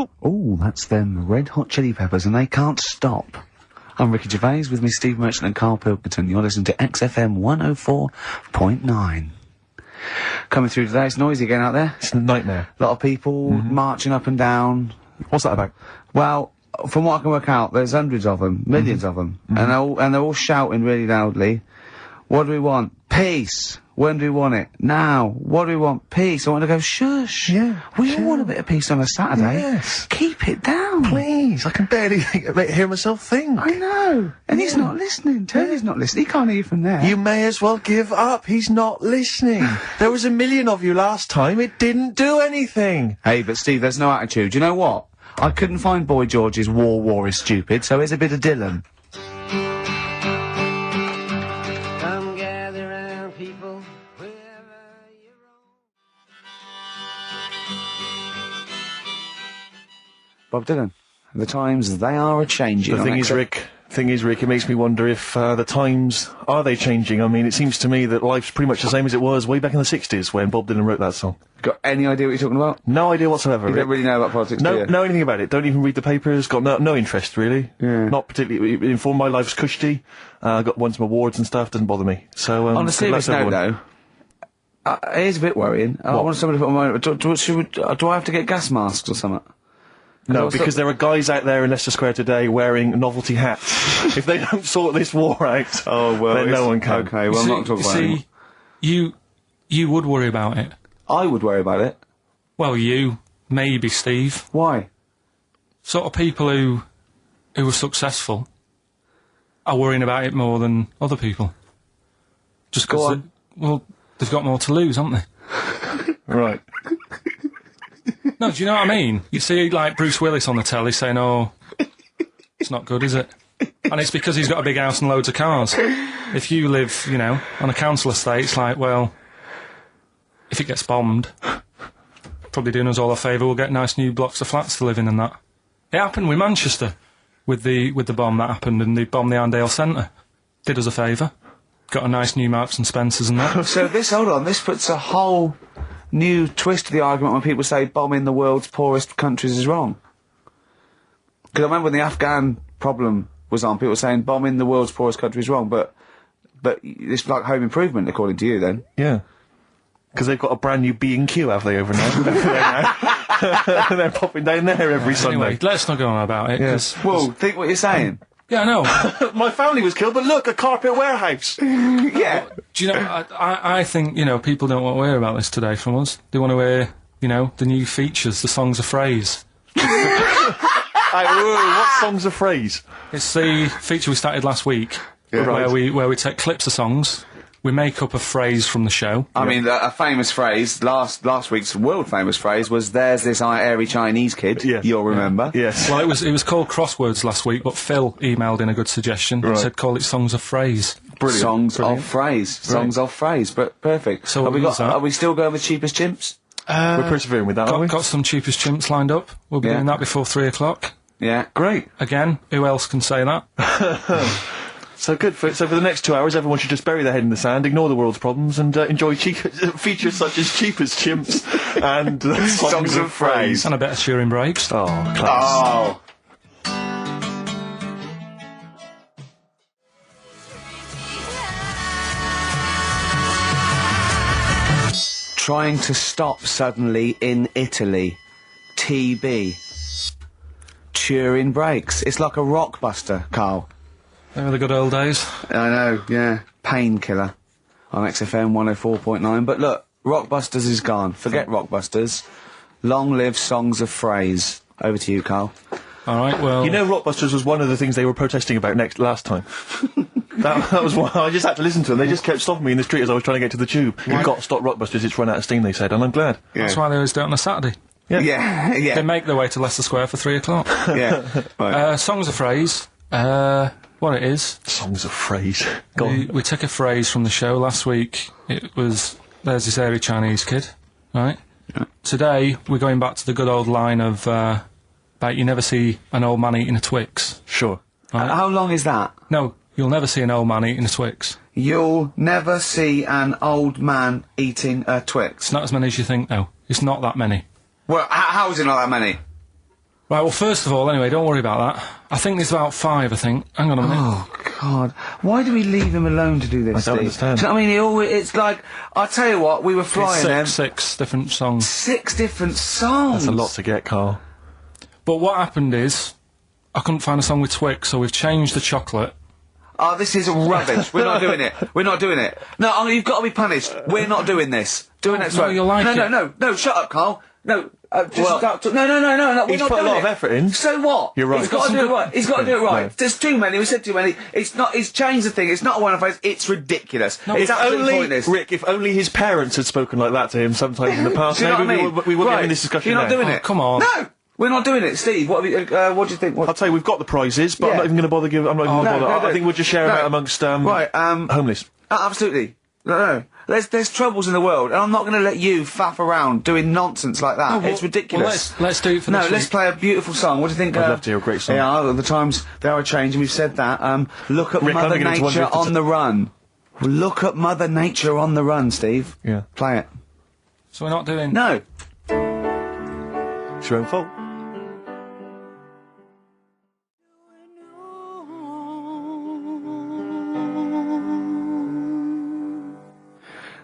Oh, that's them Red Hot Chili Peppers, and they can't stop. I'm Ricky Gervais with me, Steve Merchant and Karl Pilkington. You're listening to XFM 104.9. Coming through today, it's noisy again out there. It's a nightmare. A lot of people marching up and down. What's that about? Well, from what I can work out, there's hundreds of them, millions of them, and they're all shouting really loudly. What do we want? Peace. When do we want it? Now. What do we want? Peace. I want to go, shush. Yeah. We all want a bit of peace on a Saturday. Yes. Keep it down. Please, I can barely hear myself think. I know. And he's not listening. Tony's not listening. He can't hear you from there. You may as well give up. He's not listening. There was a million of you last time. It didn't do anything. Hey, but Steve, there's no attitude. You know what? I couldn't find Boy George's War is Stupid, so here's a bit of Dylan. Come gather round, people, wherever you roam. Bob Dylan. The times, they are a-changing. The thing is, Rick, it makes me wonder if the times, are they changing? I mean, it seems to me that life's pretty much the same as it was way back in the 60s when Bob Dylan wrote that song. Got any idea what you're talking about? No idea whatsoever, You Rick. don't really know about politics, do you? Know anything about it. Don't even read the papers. Got no interest, really. Yeah. Not particularly informed. My life's cushy. Got some awards and stuff. Doesn't bother me. So, On a serious note, though, it is a bit worrying. I want somebody to put on my... Do I have to get gas masks or something? No, because there are guys out there in Leicester Square today wearing novelty hats. If they don't sort this war out, then no one can. Okay, well, I'm not talking about it. You would worry about it. I would worry about it. Well, you, maybe Steve. Why? Sort of people who are successful are worrying about it more than other people. Just Go because, on. well, they've got more to lose, haven't they? Right. No, do you know what I mean? You see, like, Bruce Willis on the telly saying, oh, it's not good, is it? And it's because he's got a big house and loads of cars. If you live, you know, on a council estate, it's like, well, if it gets bombed, probably doing us all a favour, we'll get nice new blocks of flats to live in and that. It happened with Manchester, with the bomb that happened, and they bombed the Arndale Centre. Did us a favour. Got a nice new Marks and Spencers and that. So hold on, this puts a whole new twist to the argument when people say bombing the world's poorest countries is wrong. Because I remember when the Afghan problem was on, people were saying bombing the world's poorest country is wrong, but it's like home improvement, according to you, then. Yeah. Because they've got a brand new B&Q, have they, overnight? They're popping down there every Sunday. Anyway, let's not go on about it. Yes. Well, think what you're saying. Yeah, I know. My family was killed, but look, a carpet warehouse. Yeah. Do you know, I think, you know, people don't want to hear about this today from us. They want to hear, you know, the new features, the songs of phrase. What song's a phrase? It's the feature we started last week, Yeah. where we take clips of songs, we make up a phrase from the show. I mean, a famous phrase, last week's world-famous phrase was, there's this airy Chinese kid, Yeah. you'll remember. Yes. Well, it was called Crosswords last week, but Phil emailed in a good suggestion. Right. He said call it Songs of Phrase. Brilliant. Songs of phrase. Songs of phrase. But perfect. So have we what was that? are we still going with cheapest chimps? We're persevering with that, aren't we? Got some cheapest chimps lined up. We'll be Yeah. doing that before 3 o'clock. Yeah. Great. Again, who else can say that? So good. So for the next 2 hours, everyone should just bury their head in the sand, ignore the world's problems, and enjoy features such as Cheapest Chimps and Songs of Phrase. And a bit of cheering breaks. Oh, class. Oh. Trying to stop suddenly in Italy. TB. Cheering breaks. It's like a rockbuster, Karl. They were the good old days. I know, yeah. Painkiller on XFM 104.9. But look, Rockbusters is gone. Forget Rockbusters. Long live Songs of Phrase. Over to you, Karl. All right, well... You know, Rockbusters was one of the things they were protesting about last time. that was why I just had to listen to them. They just kept stopping me in the street as I was trying to get to the tube. You've got to stop Rockbusters, it's run out of steam, they said, and I'm glad. That's why they always do it on a Saturday. Yeah. Yeah, yeah. They make their way to Leicester Square for 3 o'clock. Yeah. Right. Songs of Phrase. What it is... Songs of Phrase. Go on. We took a phrase from the show last week. It was, there's this airy Chinese kid, right? Yeah. Today, we're going back to the good old line of, about you never see an old man eating a Twix. Sure. Right? How long is that? No, you'll never see an old man eating a Twix. You'll never see an old man eating a Twix. It's not as many as you think, though. It's not that many. Well, how is it not that many? Right, well, first of all, anyway, don't worry about that. I think there's about 5, I think. Hang on a minute. Oh, God. Why do we leave him alone to do this, I don't Steve? understand. Do you know what I mean? It's like, I tell you what, we were flying them. Six different songs. 6 different songs. That's a lot to get, Carl. But what happened is, I couldn't find a song with Twix, so we've changed the chocolate. Oh, this is rubbish. We're not doing it. We're not doing it. No, you've got to be punished. We're not doing this. Do it next no, week. you'll like it. No, shut up, Carl. No, just Well, no, we're he's not put a doing lot of it. effort in. So what? You're right. He's got to do it right. He's got to do it right. No. There's too many. We said too many. It's not. He's changed the thing. It's not a one-off phrase. It's ridiculous. No, it's If absolutely only, pointless. Rick, if only his parents had spoken like that to him sometimes in the past, Do you know maybe what I mean? we wouldn't be Right. having this discussion You're not now. doing Oh, it. come on. No, we're not doing it, Steve. What do you think? I'll tell you, we've got the prizes, but I'm Yeah. not even going to bother giving. I'm not even going to no, bother. no, I think we'll just share them out amongst Right, homeless. Absolutely. No. There's troubles in the world, and I'm not going to let you faff around doing nonsense like that. It's ridiculous. Well, let's do it for No, next let's week. play a beautiful song. What do you think? I'd love to hear a great song. Yeah, the times they are changing. We've said that. Look at Rick, I'm Mother beginning to wonder Nature if it's on the run. Look at Mother Nature on the run, Steve. Yeah. Play it. So we're not doing... No. It's your own fault.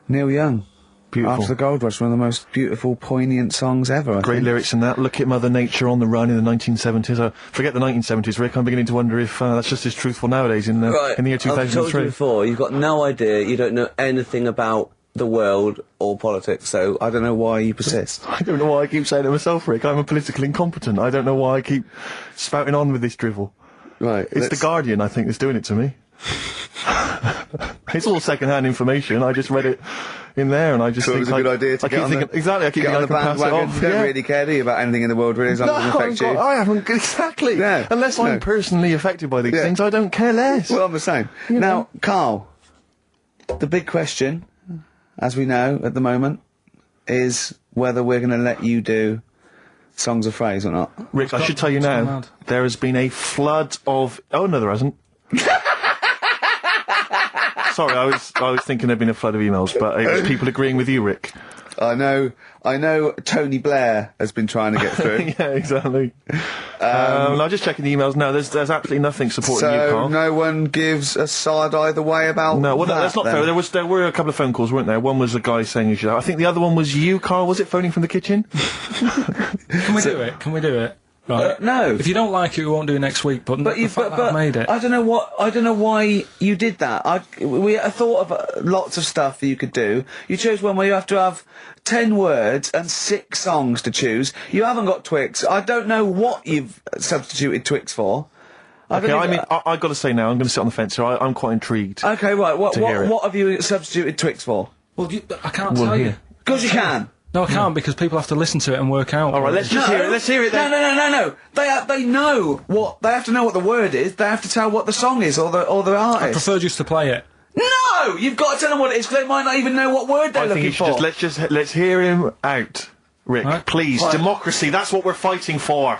Neil Young. Beautiful. After the Gold Rush, one of the most beautiful, poignant songs ever. I Great think. lyrics in that. Look at Mother Nature on the run in the 1970s. Forget the 1970s, Rick. I'm beginning to wonder if that's just as truthful nowadays in the year I've told you 2003. before, you've got no idea, you don't know anything about the world or politics, so I don't know why you persist. I don't know why I keep saying it myself, Rick. I'm a political incompetent. I don't know why I keep spouting on with this drivel. Right. It's The Guardian, I think, that's doing it to me. It's all second-hand information. I just read it in there, and I just So it think was a good idea to I get keep on thinking, the, exactly. I keep get on thinking the I can pass it bandwagon. off. You don't Yeah. really care, do you, about anything in the world, really, as long as it affects you? I haven't exactly. No, Unless no. I'm personally affected by these Yeah. things, I don't care less. Well, I'm the same. Now, Carl, the big question, as we know at the moment, is whether we're going to let you do Songs of Phrase or not. Rick, I should tell you it's gone now, mad. there has been a flood of. Oh no, there hasn't. Sorry, I was thinking there'd been a flood of emails, but it was people agreeing with you, Rick. I know Tony Blair has been trying to get through. Yeah, exactly. I'm just checking the emails now. There's absolutely nothing supporting you, So Carl. no one gives a side either way about No, well, that, that's not then. fair. There were a couple of phone calls, weren't there? One was a guy saying you should. I think the other one was you, Carl. Was it phoning from the kitchen? Can we do it? Can we do it? Right. No. If you don't like it, we won't do it next week, but the fact that I've made it... I don't know why you did that. I thought of lots of stuff that you could do. You chose one where you have to have 10 words and 6 songs to choose. You haven't got Twix. I don't know what you've substituted Twix for. Okay, I mean, I've got to say now, I'm going to sit on the fence here. I'm quite intrigued. Okay, right. to hear it. What have you substituted Twix for? Well, I can't Well, tell here. you. Of course you can. No, I can't, because people have to listen to it and work out. All right, let's just hear it. Let's hear it then. No. They know what they have to know what the word is. They have to tell what the song is or the artist. I prefer just to play it. No, you've got to tell them what it is because they might not even know what word they're I think looking you should for. let's hear him out, Rick. Right. Please, Right. democracy. That's what we're fighting for.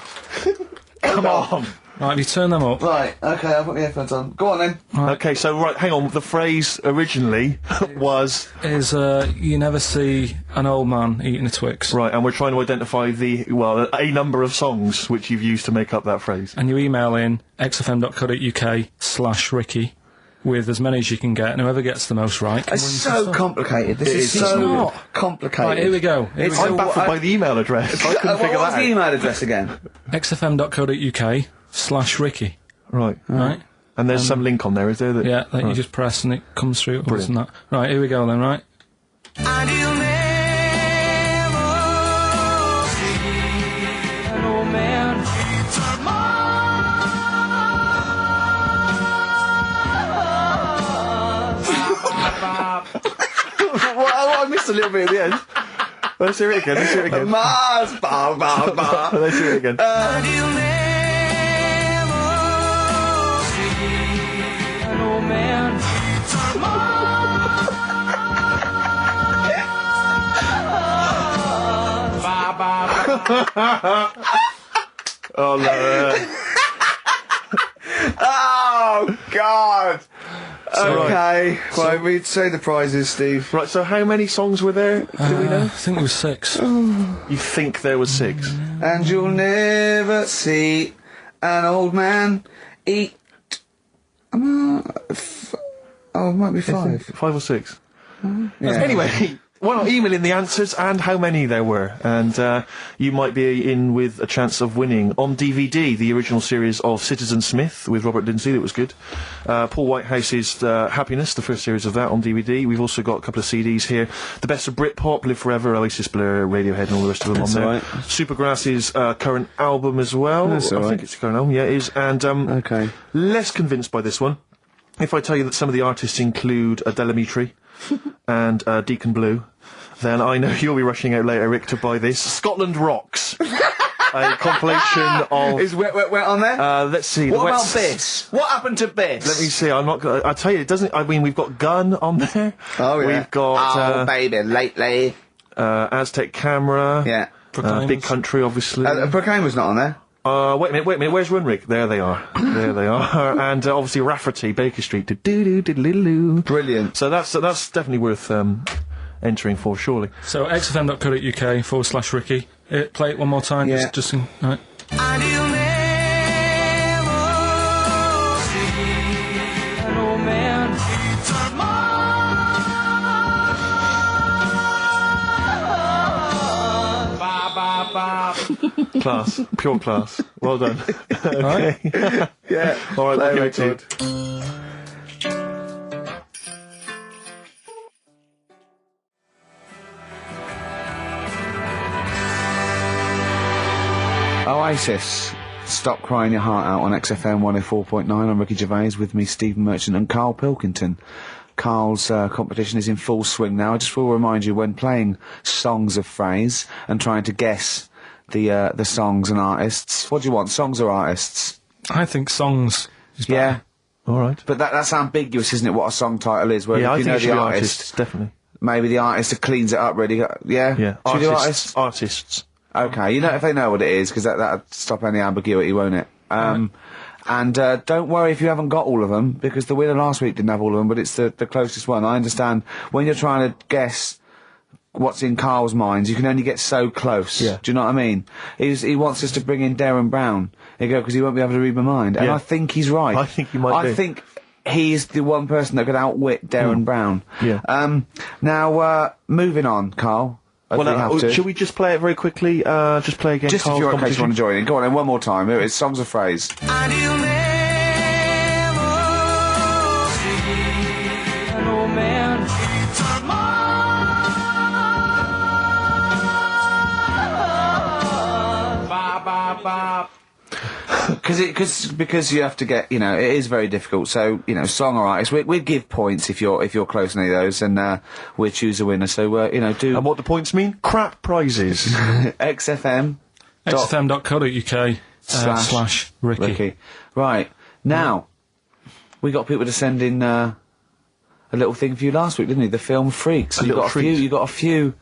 Come on. Right, have you turned them up? Right, okay, I'll put my headphones on. Go on then. Okay, so right, hang on. The phrase originally was Is, you never see an old man eating a Twix. right, and we're trying to identify a number of songs which you've used to make up that phrase. And you email in xfm.co.uk/Ricky with as many as you can get, and whoever gets the most right can It's win some so stuff. complicated. This is is. so It's not. complicated. Right, here we go. Here It's we go. I'm baffled by the email address. I couldn't figure what was that the out. email address again? xfm.co.uk/Ricky. Right. Right? And there's some link on there, is there? That, Yeah, that you just press and it comes through. Brilliant. And that. Right, here we go then, right? Well, I missed a little bit at the end. Let's hear it again. Let's hear it again. Mars, ba ba ba. Let's hear it again. Oh no! Oh God! Okay. Right, we'd say the prizes, Steve. Right, so how many songs were there? Do we know? I think it was 6. You think there was 6? And you'll never see an old man eat. It might be 5. 5 or 6? Yeah. Anyway, why not email in the answers and how many there were, and you might be in with a chance of winning on DVD the original series of Citizen Smith with Robert Lindsay. That was good. Paul Whitehouse's Happiness, the first series of that on DVD. We've also got a couple of CDs here. The Best of Britpop, Live Forever, Oasis, Blur, Radiohead, and all the rest of them That's on there. all right. Supergrass's current album as well. That's all I think right. it's a current album. Yeah, it is. And Okay. less convinced by this one. If I tell you that some of the artists include Delamitri and Deacon Blue, then I know you'll be rushing out later, Rick, to buy this. Scotland Rocks. A compilation of... Is Wet on there? let's see. What the about Wets- Biss? What happened to Biss? Let me see, I'm not gonna... I tell you, it doesn't... I mean, we've got Gun on there. Oh, yeah. We've got baby, lately. Aztec Camera. Yeah. Big Country, obviously. Proclaimer's not on there. Wait a minute, where's Run Rick? There they are. There they are. And obviously Rafferty, Baker Street. Do-do-do-do-do-do. Brilliant. So that's definitely worth entering for, surely. So xfm.co.uk/Ricky. Play it one more time. Yeah. Just right. And you'll never see an old man Class. Pure class. Well done. Okay. Yeah. All right, Play we'll give it record. to you. Oasis. Stop Crying Your Heart Out on XFM 104.9. I'm Ricky Gervais, with me Stephen Merchant and Karl Pilkington. Karl's competition is in full swing now. I just will remind you, when playing songs of phrase and trying to guess the songs and artists, what do you want, songs or artists? I think songs. Is better. Yeah, All right. but that's ambiguous, isn't it, what a song title is? Where Yeah, I if you think know it should the be artist, artists, definitely. maybe the artist cleans it up really. Yeah? Yeah. Should we do artists? Artists. Okay, you know, if they know what it is, because that'll stop any ambiguity, won't it? And don't worry if you haven't got all of them, because the winner last week didn't have all of them, but it's the closest one. I understand when you're trying to guess what's in Karl's mind, you can only get so close. Yeah. Do you know what I mean? He wants us to bring in Darren Brown. He go, because he won't be able to read my mind. And Yeah. I think he's right. I think he might I do. think he's the one person that could outwit Darren Brown. Yeah. Now, moving on, Karl. as we have to. Should we just play it very quickly? Just play again. Just if Karl's you're okay, if you want competition? to join in. Go on then, one more time. Here it is, songs of phrase. and you'll never see an old man Because you have to get, you know, it is very difficult. So, you know, song or artist, we'd give points if you're close to any of those, and we'd choose a winner. So, you know, do And what the points mean? Crap prizes. XFM xfm.co.uk slash Ricky. Ricky. Right now, we got people to send in a little thing for you last week, didn't we? The film Freaks. You little got a few. treat. You got a few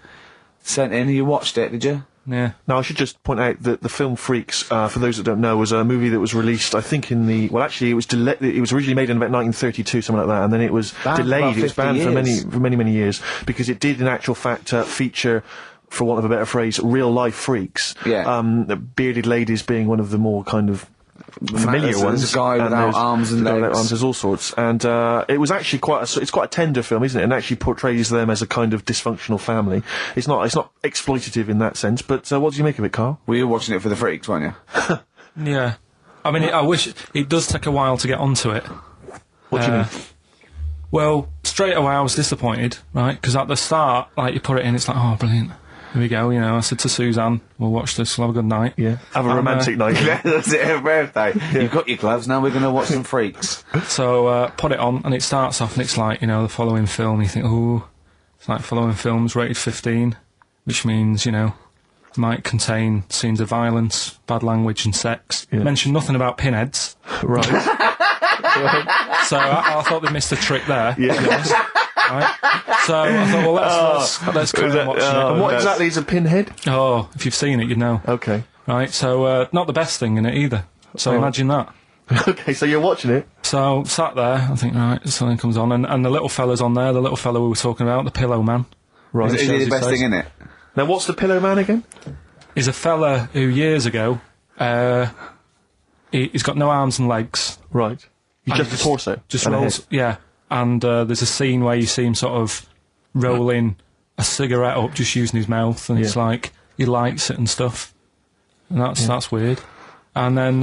sent in. You watched it, did you? Yeah. Now, I should just point out that the film Freaks, for those that don't know, was a movie that was released, I think, it was it was originally made in about 1932, something like that, and then it was Banned for delayed. about It was 50 banned years. for many years, because it did, in actual fact, feature, for want of a better phrase, real-life freaks. Yeah. Bearded ladies being one of the more kind of familiar There's ones. a guy and without there's arms and a guy without legs. arms, there's all sorts. And it was actually it's quite a tender film, isn't it? And actually portrays them as a kind of dysfunctional family. It's not exploitative in that sense. But what did you make of it, Karl? Well, you were watching it for the Freaks, weren't you? Yeah. I mean, I wish it does take a while to get onto it. What do you mean? Well, straight away I was disappointed, right? Because at the start, like, you put it in, it's like, oh, brilliant. Here we go, you know. I said to Suzanne, we'll watch this, we'll have a good night. Yeah. Have a romantic night. That's it, her birthday. You've got your gloves, now we're going to watch some Freaks. So, put it on, and it starts off, and it's like, you know, the following film, you think, ooh, it's like following films rated 15, which means, you know, might contain scenes of violence, bad language, and sex. Yeah. Mention nothing about pinheads. Right. So I thought they missed a trick there. Yeah. to be honest, right? So I thought, well, let's carry on watching And what it. exactly is a pinhead? Oh, if you've seen it, you'd know. Okay. Right, so not the best thing in it either. So Oh. imagine that. Okay, so you're watching it. So, sat there, I think, right, something comes on, and the little fella's on there, the little fella we were talking about, the Pillow Man. Right. Is he the best thing in it? Now, what's the Pillow Man again? Is a fella who years ago, he's got no arms and legs. Right. He's And just a torso. Just and a rolls, head. yeah. And there's a scene where you see him sort of rolling a cigarette up, just using his mouth, and it's Yeah. like he lights it and stuff. And that's weird. And then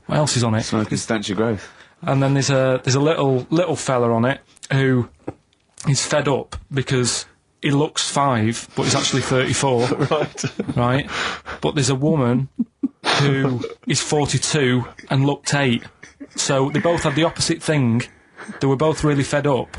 what else is on it? Smoking stench of growth. And then there's a little fella on it who is fed up because he looks 5, but he's actually 34. Right. Right? But there's a woman who is 42 and looked 8. So they both had the opposite thing. They were both really fed up.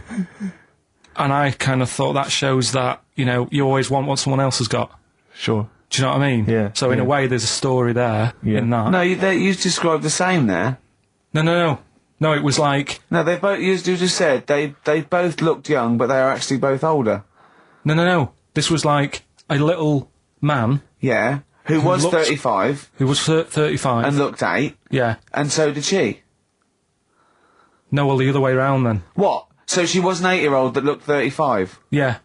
And I kind of thought that shows that, you know, you always want what someone else has got. Sure. Do you know what I mean? Yeah, So in yeah. a way, there's a story there in that. No, you described the same there. No, it was like... No, they both. You just said they both looked young, but they are actually both older. No. This was like a little man Yeah, who was looked- 35 who was 35. and looked 8, Yeah. and so did she. No, well, the other way round then. What? So she was an 8-year-old that looked 35? Yeah.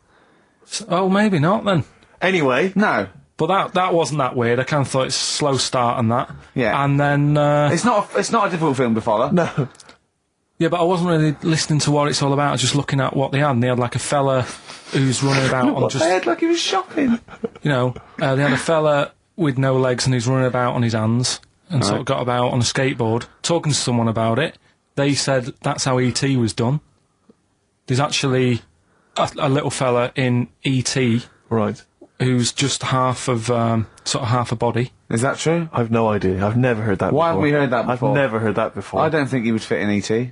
Oh, maybe not then. Anyway. No. But that wasn't that weird. I kind of thought it's a slow start and that. Yeah. And then... It's not a difficult film to follow. No. yeah, but I wasn't really listening to what it's all about. I was just looking at what they had. And they had like a fella who's running about on What just... they had like he was shopping. You know, they had a fella with no legs and he's running about on his hands and sort of got about on a skateboard, talking to someone about it. They said that's how E.T. was done. There's actually a little fella in E.T. Right. who's just half of, sort of half a body. Is that true? I've no idea. I've never heard that before. Why haven't we heard that before? I've never heard that before. I don't think he would fit in E.T.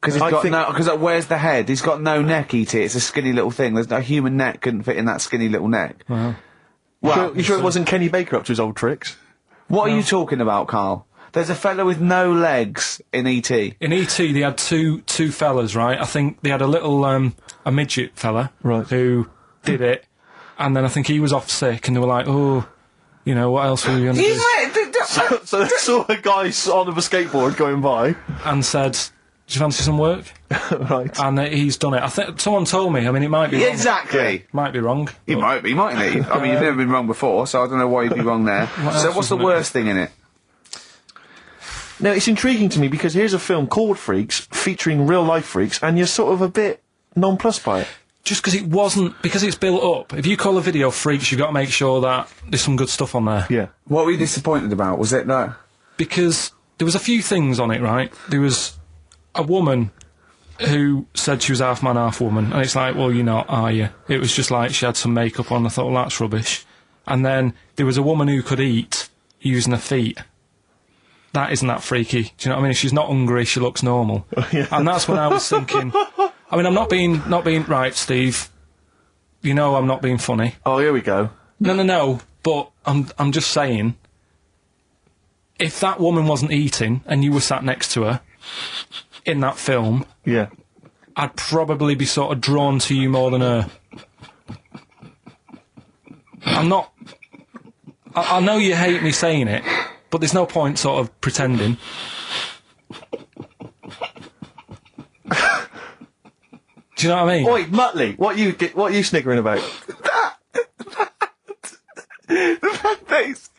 Because he's I got think- no. Because where's the head? He's got no neck. E.T. It's a skinny little thing. There's no human neck couldn't fit in that skinny little neck. Wow. Well, You sure it wasn't Kenny Baker up to his old tricks? what are you talking about, Carl? There's a fella with no legs in E.T. In E.T. they had two fellas, right? I think they had a little, a midget fella. Right. Who did it. And then I think he was off sick and they were like, oh, you know, what else are we going to do? So they saw a guy on a skateboard going by. And said, do you fancy some work? Right. And he's done it. I think someone told me. I mean, it might be wrong. Exactly. Might be wrong. He might be, mightn't he? I mean, you've never been wrong before, so I don't know why you'd be wrong there. So else what's was the in it? worst thing in it? Now, it's intriguing to me because here's a film called Freaks, featuring real-life freaks, and you're sort of a bit nonplussed by it. Just because it wasn't, because it's built up. If you call a video Freaks, you've got to make sure that there's some good stuff on there. Yeah. What were you disappointed about? Was it that? Because there was a few things on it, right? There was a woman who said she was half man, half woman, and it's like, well, you're not, are you? It was just like she had some makeup on. I thought, well, that's rubbish. And then there was a woman who could eat using her feet. That isn't that freaky. Do you know what I mean? If she's not hungry, she looks normal. And that's when I was thinking. I mean, I'm not being right, Steve. You know, I'm not being funny. Oh, here we go. No. But I'm just saying. If that woman wasn't eating and you were sat next to her in that film, Yeah. I'd probably be sort of drawn to you more than her. I'm not. I know you hate me saying it, but there's no point sort of pretending. Do you know what I mean? Oi, Muttley, what are you sniggering about? Thanks.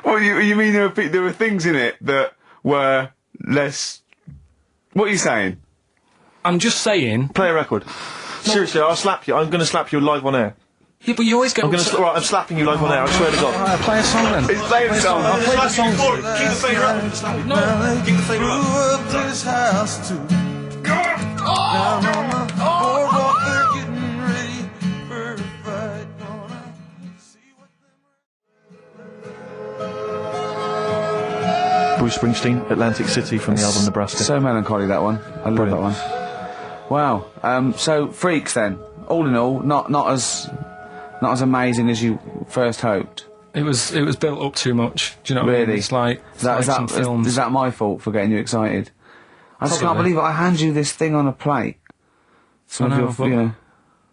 Well, you mean there were things in it that were less... What are you saying? I'm just saying. Play a record. Seriously, I'll slap you. I'm going to slap you live on air. Yeah, but you always get. Right, I'm slapping you live on air. I swear to God. Alright, play a song then. He's playing a song. I'll play the song. Keep the fader up. No, keep the fader up. This house too. Down on the boardwalk, they're getting ready for a fight. Gonna see what Bruce Springsteen, Atlantic City from the album Nebraska. So melancholy, that one. I love Brilliant. that one. Wow. So, Freaks then. All in all, not as amazing as you first hoped. It was built up too much. Do you know what I mean? Really? It's like some Is films. that my fault for getting you excited? I just can't Probably. believe it. I hand you this thing on a plate. Some I know, of but- your, you know,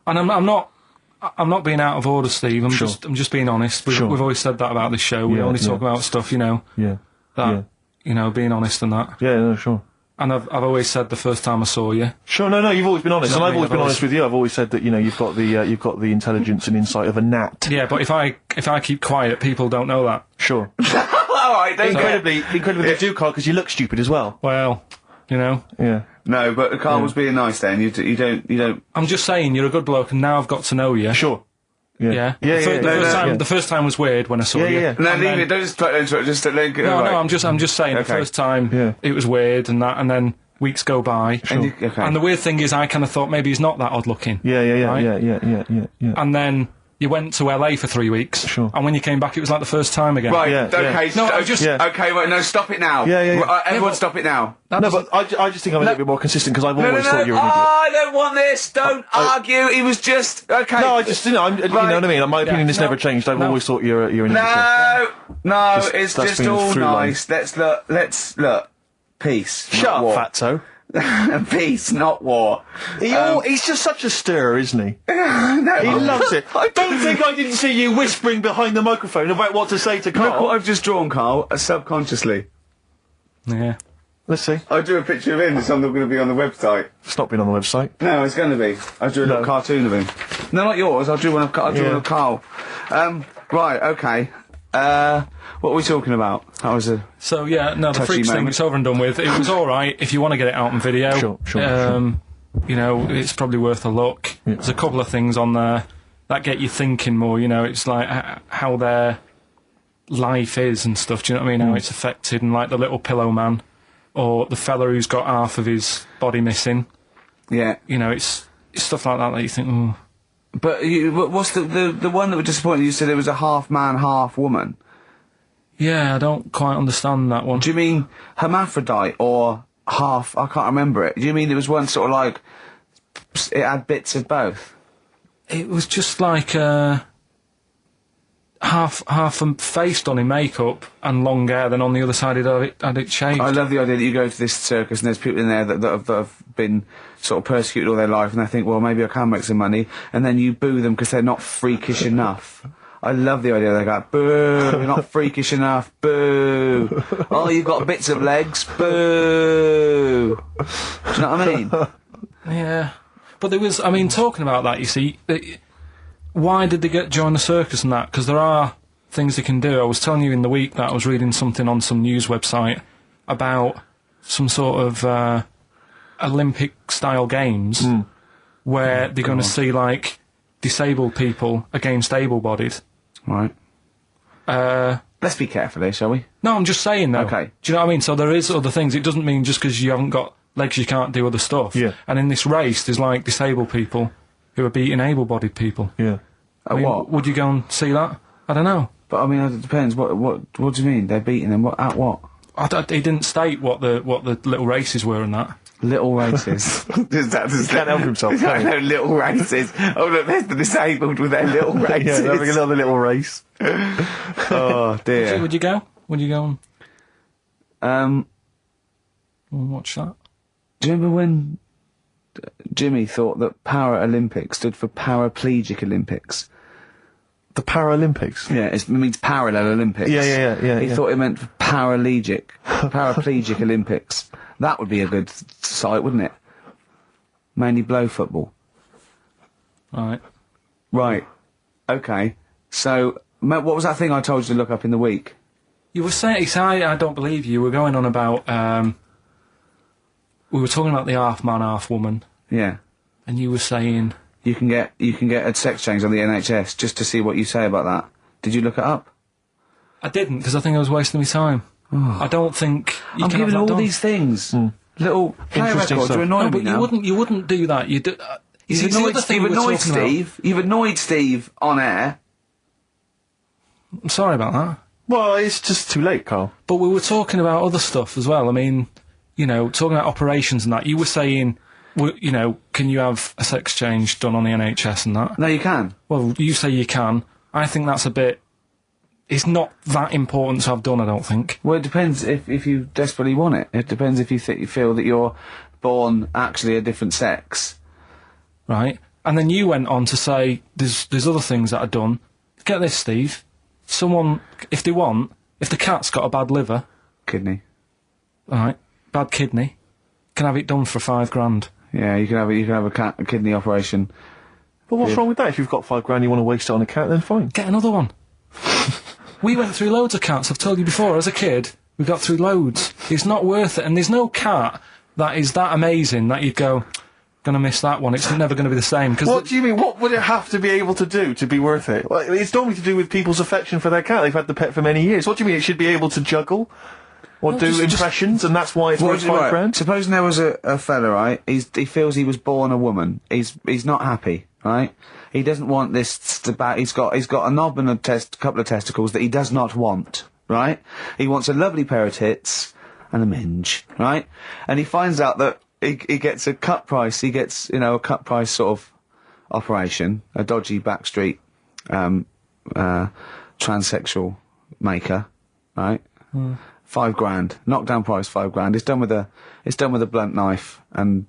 And I'm not being out of order, Steve. I'm Sure. just being honest. We've always said that about this show. We Yeah, only yeah. talk about stuff, you know. Yeah. That Yeah. you know, being honest and that. Yeah, no, sure. And I've always said the first time I saw you. Sure, no, you've always been honest, and Not I've me, always I've been always- honest with you. I've always said that, you know, you've got the intelligence and insight of a gnat. Yeah, but if I keep quiet, people don't know that. Sure. All right, don't Incredibly, they do, Carl, because you look stupid as well. Well, you know, Yeah. No, but Carl was being nice then. You don't. I'm just saying you're a good bloke, and now I've got to know you. Sure. Yeah. Yeah, The yeah, fir- yeah. the, first No, time, yeah. the first time was weird when I saw Yeah, you. yeah, yeah. No, And leave then- it. Don't just interrupt. Just let go. No, right. no, I'm just saying the Okay. first time Yeah. it was weird and that, and then weeks go by. And okay. And the weird thing is, I kind of thought maybe he's not that odd looking. Yeah, Right? yeah. And then you went to LA for 3 weeks. Sure. And when you came back, it was like the first time again. Right. Yeah, okay. yeah. No, st- I just- Yeah. Okay. Wait. No. Stop it now. Yeah, yeah, yeah. Right, everyone, but- stop it now. That No, doesn't- but I just think I'm a little bit more consistent, because I've always thought you were an idiot. I don't want this. Don't argue. He was just okay. No, I just, you know, you know what I mean? My opinion has no, never changed. I've no. always thought you're an idiot. No, Just- it's that's just been a all through line. nice. Let's look. Peace. Shut not up, war. fatso. Peace, not war. He's just such a stirrer, isn't he? He loves it. Don't think I didn't see you whispering behind the microphone about what to say to Look what Carl. I've just drawn, Carl, subconsciously. Yeah. Let's see. I drew a picture of him. It's going to be on the website. It's not been on the website. No, it's going to be. I drew a little cartoon of him. No, not yours. I drew one of one of Carl. Right. Okay. What are we talking about? That was a. So yeah, no, the Touchy freaks thing, moment. it's over and done with. It was all right if you want to get it out on video. Sure. You know, it's probably worth a look. There's a couple of things on there that get you thinking more. You know, it's like how their life is and stuff. Do you know what I mean? How it's affected, and like the little pillow man, or the fella who's got half of his body missing. Yeah. You know, it's stuff like that you think, oh. But what's the one that was disappointing? You said it was a half man, half woman. Yeah, I don't quite understand that one. Do you mean hermaphrodite or half? I can't remember it. Do you mean it was one sort of like it had bits of both? It was just like half a face done in makeup and long hair, then on the other side had it shaved. I love the idea that you go to this circus and there's people in there that have been sort of persecuted all their life, and they think, well, maybe I can make some money, and then you boo them because they're not freakish enough. I love the idea they go, boo, you're not freakish enough, boo. Oh, you've got bits of legs, boo. Do you know what I mean? Yeah. But there was, I mean, talking about that, you see, why did they join the circus and that? Because there are things they can do. I was telling you in the week that I was reading something on some news website about some sort of Olympic-style games where they're going to see, like, disabled people against able-bodied. Right. Let's be careful here, shall we? No, I'm just saying, though. Okay. Do you know what I mean? So there is other things. It doesn't mean just because you haven't got legs you can't do other stuff. Yeah. And in this race, there's, like, disabled people who are beating able-bodied people. Yeah. I mean, What? would you go and see that? I don't know. But I mean, it depends. What do you mean? They're beating them? What? At what? He didn't state what the little races were and that. Little races. Does that Can't help himself, can he? No, little races. Oh look, there's the disabled with their little races. Yeah, having another little race. Oh dear. Would you go? Would you go Um, and watch that? do you remember when Jimmy thought that Paralympics stood for Paraplegic Olympics? The Paralympics. Yeah, it means parallel Olympics. Yeah. He thought it meant paraplegic Olympics. That would be a good site, wouldn't it? Mainly blow football. Right. Right. Okay. So, what was that thing I told you to look up in the week? You were saying, I don't believe you. Were going on about, we were talking about the half man, half woman, Yeah. and you were saying, You can get a sex change on the NHS just to see what you say about that. Did you look it up? I didn't, because I think I was wasting my time. I don't think you I'm can have giving that all done. these things. Little play Interesting records stuff. are annoying No, but me now. you wouldn't do that. You do. You see, You've the annoyed, other thing you've we were annoyed talking about- Steve. You've annoyed Steve on air. I'm sorry about that. Well, it's just too late, Carl. But we were talking about other stuff as well. I mean, you know, talking about operations and that. You were saying, you know, can you have a sex change done on the NHS and that? No, you can. Well, you say you can. I think that's a bit... It's not that important to have done, I don't think. Well, it depends if you desperately want it. It depends if you feel that you're born actually a different sex. Right? And then you went on to say there's other things that are done. Get this, Steve. Someone, if the cat's got a bad liver, Kidney. Right, bad kidney, can have it done for $5,000. Yeah, you can have a kidney operation. But what's wrong with that? If you've got £5,000, you want to waste it on a cat, then fine. Get another one. We went through loads of cats, I've told you before, as a kid, we got through loads. It's not worth it, and there's no cat that is that amazing that you'd go, gonna miss that one, it's never gonna be the same. Cause What do you mean? What would it have to be able to do to be worth it? Well, it's normally to do with people's affection for their cat. They've had the pet for many years. What do you mean? It should be able to juggle? Or do impressions, and that's why it's worth £5,000? Supposing there was a fella, right? He feels he was born a woman. He's not happy, right? He doesn't want this he's got a knob and a couple of testicles that he does not want, right? He wants a lovely pair of tits and a minge, right? And he finds out that he gets a cut price. He gets, a cut price sort of operation, a dodgy backstreet transsexual maker, right? £5,000, knockdown price £5,000. It's done with a blunt knife and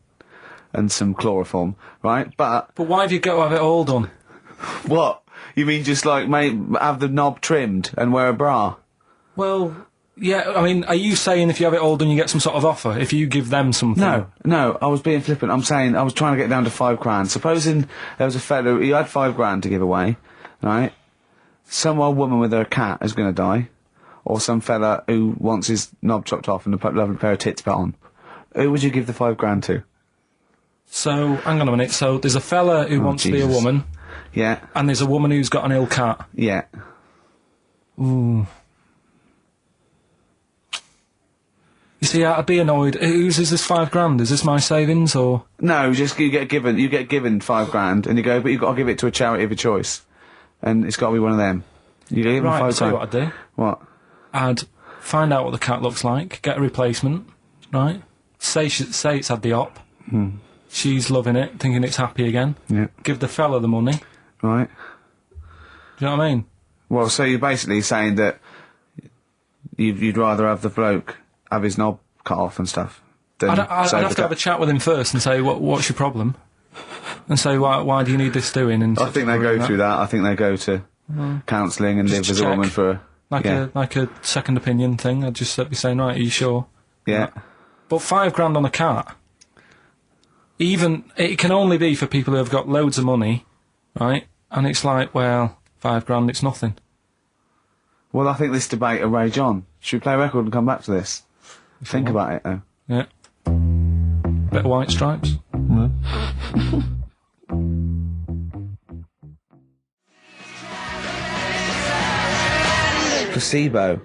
some chloroform, right? But why have you got to have it all done? what? You mean just like have the knob trimmed and wear a bra? Well, yeah, I mean, are you saying if you have it all done you get some sort of offer, if you give them something? No, I was being flippant. I'm saying I was trying to get down to £5,000. Supposing there was a fellow who had £5,000 to give away, right? Some old woman with her cat is going to die. Or some fella who wants his knob chopped off and a lovely pair of tits put on. Who would you give the £5,000 to? So, hang on a minute. So, there's a fella who wants to be a woman. Yeah. And there's a woman who's got an ill cat. Yeah. Ooh. You see, I'd be annoyed. Whose is this £5,000? Is this my savings, or...? No, just you get given £5,000 and you go, but you've got to give it to a charity of your choice. And it's got to be one of them. You give them Right, I'll tell you £5,000. what I'd do. What? I'd find out what the cat looks like, get a replacement, right? Say it's had the op. She's loving it, thinking it's happy again. Yeah. Give the fella the money. Right. Do you know what I mean? Well, so you're basically saying that you'd rather have the bloke have his knob cut off and stuff than I'd save have the to have a cat. chat with him first and say, what's your problem? And say, why do you need this doing? And I think they go through that. I think they go to counselling and Just live to as a woman check. for Like a second opinion thing. I'd just be saying, right, are you sure? Yeah. But £5,000 on a cat, it can only be for people who have got loads of money, right? And it's like, well, £5,000, it's nothing. Well, I think this debate will rage on. Should we play a record and come back to this? Think about it, though. Yeah. Bit of White Stripes. Placebo.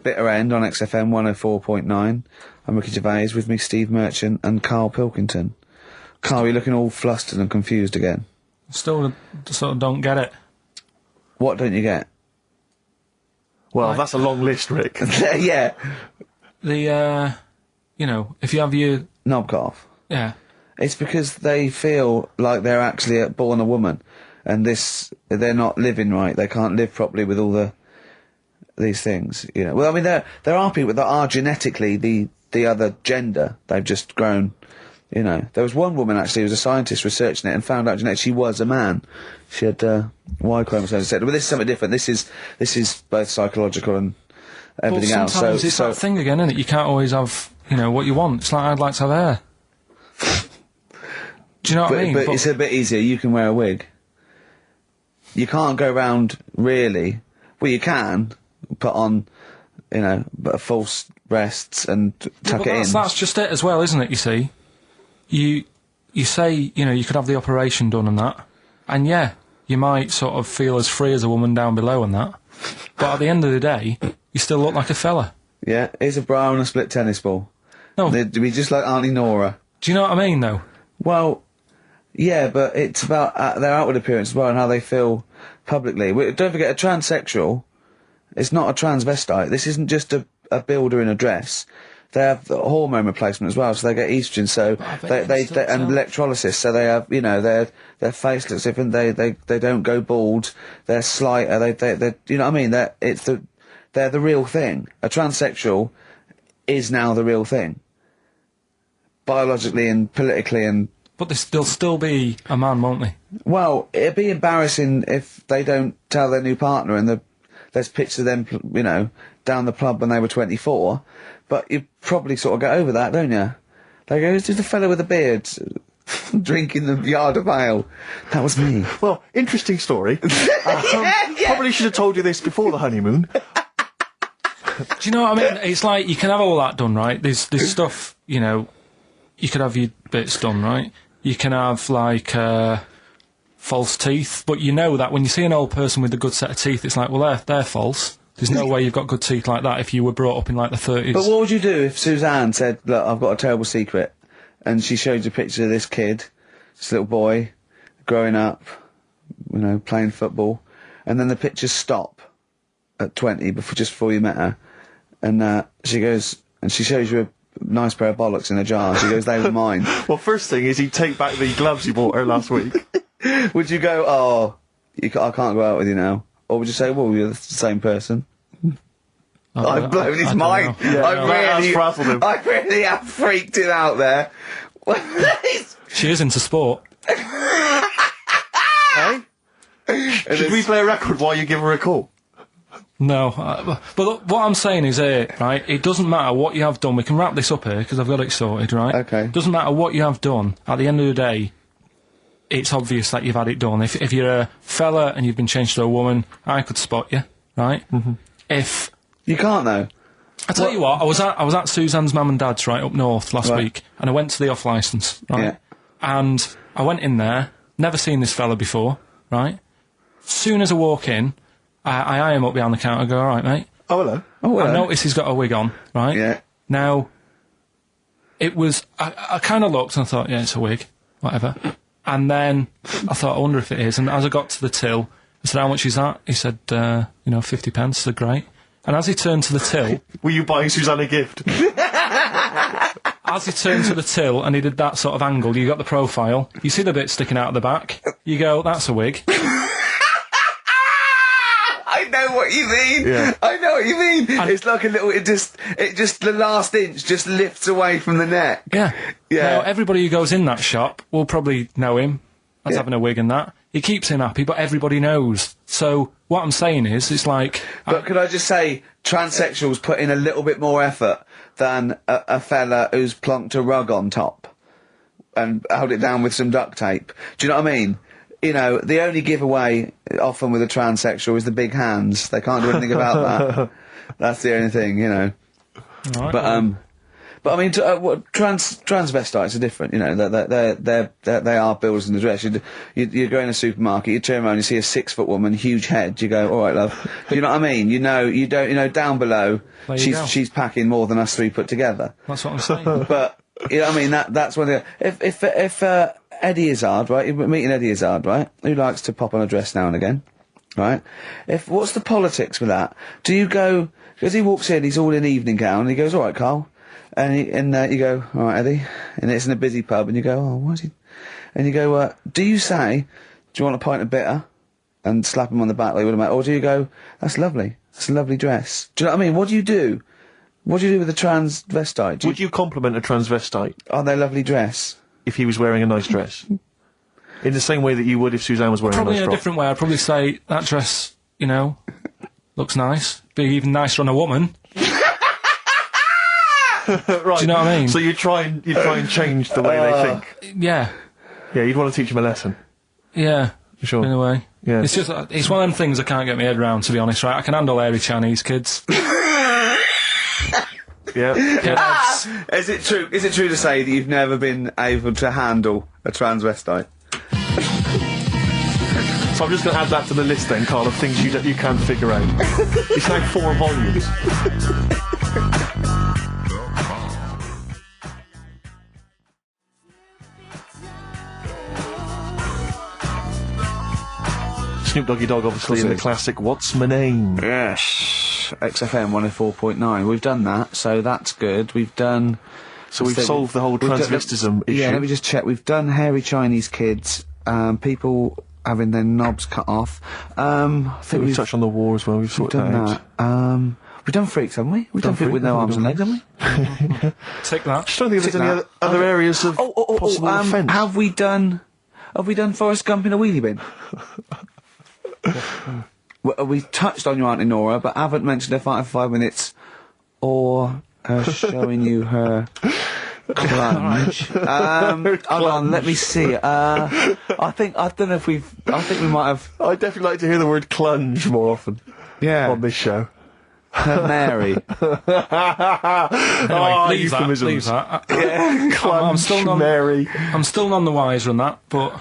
Bitter End on XFM 104.9. I'm Ricky Gervais, with me Steve Merchant and Karl Pilkington. Karl, you're looking all flustered and confused again. Still sort of don't get it. What don't you get? Well, that's a long list, Rick. Yeah. The, if you have your... Knob cut off. Yeah. It's because they feel like they're actually born a woman, and they're not living right. They can't live properly with all these things, Well, I mean, there are people that are genetically the other gender. They've just grown, There was one woman, actually, who was a scientist researching it and found out genetically she was a man. She had Y chromosomes, etc. But this is something different. This is both psychological and everything Well, else. sometimes it's that thing again, isn't it? You can't always have, what you want. It's like, I'd like to have hair. Do you know what I mean? But it's a bit easier. You can wear a wig. You can't go round, really. Well, you can put on, false breasts and tuck it in. That's just it as well, isn't it, you see? You say, you could have the operation done and that, and yeah, you might sort of feel as free as a woman down below and that, but at the end of the day, you still look like a fella. Yeah, here's a bra and a split tennis ball. No. They'd be just like Auntie Nora. Do you know what I mean, though? Well, yeah, but it's about their outward appearance as well and how they feel publicly. Don't forget, a transsexual is not a transvestite. This isn't just a builder in a dress. They have the hormone replacement as well, so they get estrogen. So they and electrolysis. So they have, their face looks different. They don't go bald. They're slighter. They you know what I mean? They're the real thing. A transsexual is now the real thing, biologically and politically and. But they'll still be a man, won't they? Well, it'd be embarrassing if they don't tell their new partner and there's pictures of them, down the pub when they were 24, but you probably sort of get over that, don't you? They go, "Who's the fellow with the beard drinking the yard of ale?" That was me. Well, interesting story. Probably should have told you this before the honeymoon. Do you know what I mean? It's like, you can have all that done, right? There's stuff, you know, you could have your bits done, right? You can have, like, false teeth, but you know that when you see an old person with a good set of teeth, it's like, well, they're false. There's no way you've got good teeth like that if you were brought up in, like, the 30s. But what would you do if Suzanne said, "Look, I've got a terrible secret," and she showed you a picture of this kid, this little boy, growing up, you know, playing football, and then the pictures stop at 20 just before you met her, and she goes, and she shows you a nice pair of bollocks in a jar, and she goes, "They were mine." Well, first thing is he'd take back the gloves you bought her last week. Would you go, "Oh, I can't go out with you now," or would you say, "Well, you're the same person"? I've blown his mind. That's frazzled him. I really have freaked it out there. She is into sport. Hey? Should we play a record while you give her a call? No, but look, what I'm saying is right, it doesn't matter what you have done. We can wrap this up here, because I've got it sorted, right? Okay. Doesn't matter what you have done. At the end of the day, it's obvious that you've had it done. If you're a fella and you've been changed to a woman, I could spot you, right? Mm-hmm. If... You can't, though. I tell you what, I was at Suzanne's mum and dad's, right, up north last week, and I went to the off-licence, right? Yeah. And I went in there, never seen this fella before, right? Soon as I walk in, I eye him up behind the counter, go, "All right, mate." Oh, hello. Oh, I hello. notice he's got a wig on, right? Yeah. Now, it was... I kind of looked and I thought, yeah, it's a wig, whatever. And then I thought, I wonder if it is. And as I got to the till, I said, "How much is that?" He said, 50 pence. I said, "Great." And as he turned to the till... Were you buying Suzanne a gift? As he turned to the till and he did that sort of angle, you got the profile, you see the bit sticking out of the back, you go, "That's a wig." I know what you mean. Yeah. I know what you mean. It's like a little. It just the last inch just lifts away from the neck. Yeah. Yeah. Now, everybody who goes in that shop will probably know him as having a wig and that. He keeps him happy, but everybody knows. So, what I'm saying is, it's like... But could I just say, transsexuals put in a little bit more effort than a fella who's plonked a rug on top and held it down with some duct tape. Do you know what I mean? You know, the only giveaway often with a transsexual is the big hands. They can't do anything about that. That's the only thing, you know. Right, But I mean, transvestites are different. You know, they are builders in the dress. You go in a supermarket, you turn around, you see a 6-foot woman, huge head. You go, "All right, love." You know what I mean? You know, down below, There you go. she's packing more than us 3 put together. That's what I'm saying. But you know what I mean? That's one thing. If Eddie Izzard, right? You're meeting Eddie Izzard, right? Who likes to pop on a dress now and again, right? What's the politics with that? Do you go? Because he walks in, he's all in evening gown, and he goes, "All right, Carl." And you go, "All right, Eddie," and it's in a busy pub, and you go, "Oh, why is he?" And you go, "Do you say, do you want a pint of bitter?" And slap him on the back like you would a mate, or do you go, "That's lovely, that's a lovely dress"? Do you know what I mean? What do you do? What do you do with a transvestite? Would you compliment a transvestite on their lovely dress? if he was wearing a nice dress? In the same way that you would if Suzanne was wearing Probably a nice in a frock? different way. I'd probably say, "That dress, looks nice. Be even nicer on a woman." Right. Do you know what I mean? So you try and change the way they think. Yeah. Yeah, you'd want to teach them a lesson. Yeah. For sure. In a way. Yeah. It's just, it's one of them things I can't get my head around, to be honest, right? I can handle hairy Chinese kids. Yeah. Yeah. Is it true to say that you've never been able to handle a transvestite? So I'm just going to add that to the list then, Carl, of things you can figure out. It's now 4 volumes. Snoop Doggy Dogg, obviously, in the classic "What's My Name?" Yes. XFM 104.9. We've done that, so that's good. We've done... So we've solved the whole transvestism issue. Yeah, let me just check. We've done hairy Chinese kids, people having their knobs cut off. I think We've touched on the war as well. We've sorted done that out. that. We've done freaks, haven't we? We've done people with no arms and legs, haven't we? Take that. Just don't think there's Tick any that. other areas of possible offence. Have we done Forrest Gump in a wheelie bin? we touched on your Auntie Nora, but haven't mentioned her fighting for 5 minutes, or her showing you her clunge. Hold on, let me see. I don't know if I think we might have. I'd definitely like to hear the word clunge more often Yeah. on this show. Her Mary. Oh, leave that. euphemisms. Leave that. Clunge, still not- Mary. I'm still none the wiser on that, but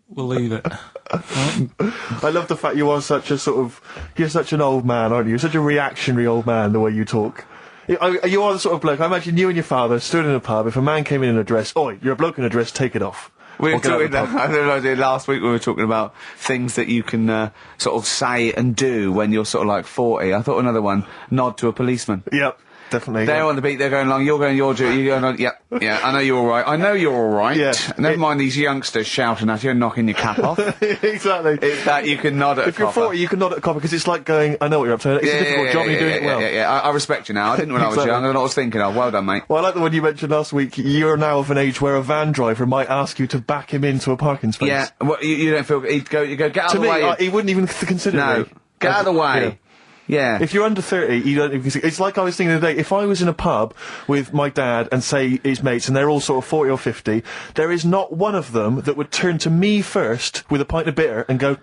we'll leave it. I love the fact you're such an old man, aren't you? You're such a reactionary old man, the way you talk. You are the sort of bloke, I imagine you and your father stood in a pub, if a man came in a dress, oi, you're a bloke in a dress, take it off. We were Or get out talking. of the pub. I don't know. Last week we were talking about things that you can sort of say and do when you're sort of like 40. I thought another one: nod to a policeman. Yep, definitely. They're yeah. on the beat. They're going along. You're going your duty. You're going. Yeah. I know you're all right. I know you're all right. Yeah. Never mind these youngsters shouting at you and knocking your cap off. Exactly. It's that you can nod at If a you're copper. 40, you can nod at a copper, because it's like going, I know what you're up to. It's a difficult job, and you're doing it well. Yeah. I respect you now. I didn't when I was Exactly. young. I know what I was thinking of. Well done, mate. Well, I like the one you mentioned last week. You're now of an age where a van driver might ask you to back him into a parking space. Yeah. What, you don't feel? You go. Get out To of the me, way. he wouldn't even consider No. me. Get out of the way. Yeah. If you're under 30, you don't even consider. It's like I was thinking the other day, if I was in a pub with my dad and say his mates, and they're all sort of 40 or 50, there is not one of them that would turn to me first with a pint of bitter and go,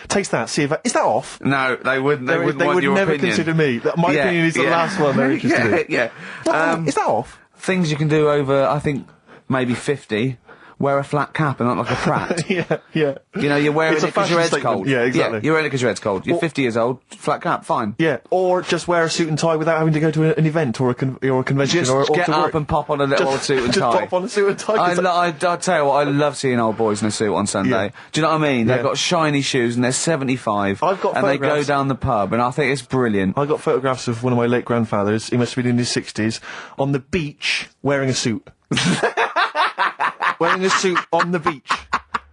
taste that, see if is that off? No, they wouldn't. They wouldn't They want would your never opinion. consider me. My opinion is the last one they're interested in. Yeah. Is that off? Things you can do over, I think, maybe 50. Wear a flat cap and not like a prat. Yeah. You know, you're wearing It's it a because your fashion head's statement. cold. Yeah, exactly. You're wearing it because your head's cold. You're 50 years old, flat cap, fine. Yeah, or just wear a suit and tie without having to go to an event or a convention Just or get to up work. and pop on a little old suit and just tie. pop on a suit and tie. 'cause I'll tell you what, I love seeing old boys in a suit on Sunday. Yeah. Do you know what I mean? Yeah. They've got shiny shoes and they're 75. I've got and they go photographs. down the pub and I think it's brilliant. I got photographs of one of my late grandfathers, he must have been in his 60s, on the beach wearing a suit. Wearing a suit on the beach.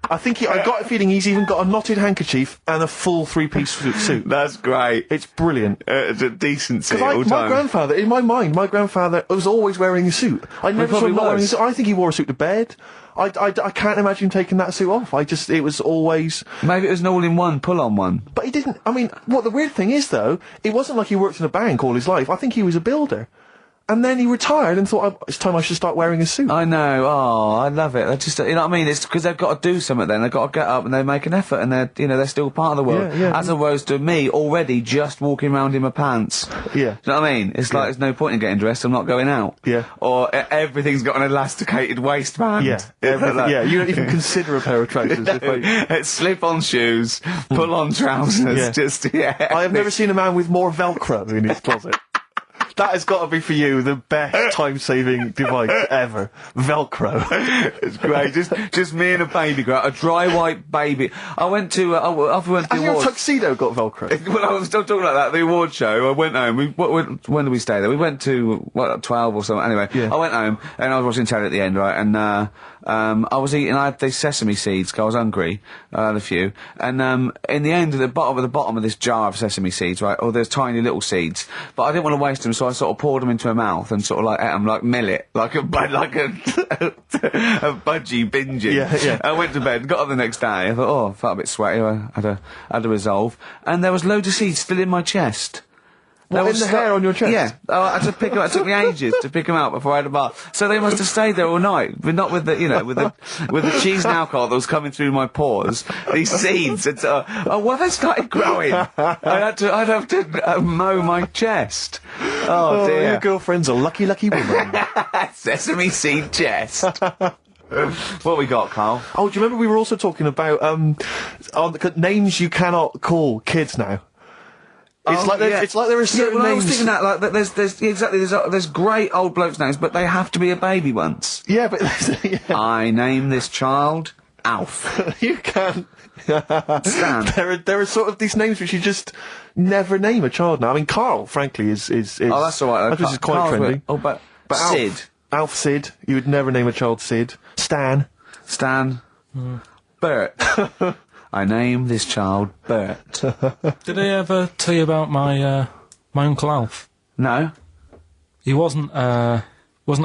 I got a feeling he's even got a knotted handkerchief and a full three-piece suit. That's great. It's brilliant. It's a decency Because all my time. grandfather, in my mind, my grandfather was always wearing a suit. I never saw probably him not wearing a was. suit. I think he wore a suit to bed. I can't imagine him taking that suit off. It was always... Maybe it was an all-in-one, pull-on one. But he didn't... I mean, what the weird thing is, though, it wasn't like he worked in a bank all his life. I think he was a builder. And then he retired and thought, it's time I should start wearing a suit. I know. Oh, I love it. They're just, you know what I mean? It's because they've got to do something. Then they've got to get up and they make an effort, and they're still part of the world. Yeah. As opposed to me already just walking around in my pants. Yeah. Do you know what I mean? It's like there's no point in getting dressed. I'm not going out. Yeah. Or everything's got an elasticated waistband. Yeah, everything, Like- yeah. You don't even consider a pair of trousers. It's slip-on shoes, pull-on trousers. Yeah. Just I have never seen a man with more Velcro in his closet. That has got to be for you the best time-saving device ever. Velcro. It's great. Just me and a baby girl, a dry white baby. I went to after we went to Has the your awards. tuxedo got Velcro? Well, I was still talking about that. The award show. I went home. When did we stay there? We went to 12 or something. Anyway, Yeah. I went home and I was watching telly at the end, right? And I was eating. I had these sesame seeds 'cause I was hungry. I had a few, and in the end, at the bottom of this jar of sesame seeds, right? Or there's tiny little seeds, but I didn't want to waste them, so I sort of poured them into my mouth and sort of like ate them like millet, like a budgie binging. Yeah. I went to bed, got up the next day. I thought, I felt a bit sweaty. I had a resolve, and there was loads of seeds still in my chest. What, There in was the hair on your chest? Yeah. Oh, I had to pick them up. It took me ages to pick them out before I had a bath. So they must have stayed there all night, but not with the, with the cheese and alcohol that was coming through my pores. These seeds. It's, they started growing. I'd have to mow my chest. Oh dear. Your girlfriend's a lucky woman. Sesame seed chest. What we got, Carl? Oh, do you remember we were also talking about names you cannot call kids now? It's like there are certain well, I names. was thinking that, like, that there's great old blokes' names, but they have to be a baby once. Yeah, but I name this child Alf. you can. Stan. There are sort of these names which you just never name a child now. I mean, Karl, frankly, is Oh, that's all right. This is quite Carl's trendy. good. Oh, but Alf, Sid. Alf Sid. You would never name a child Sid. Stan. Bert. I name this child Bert. Did I ever tell you about my Uncle Alf? No? He wasn't a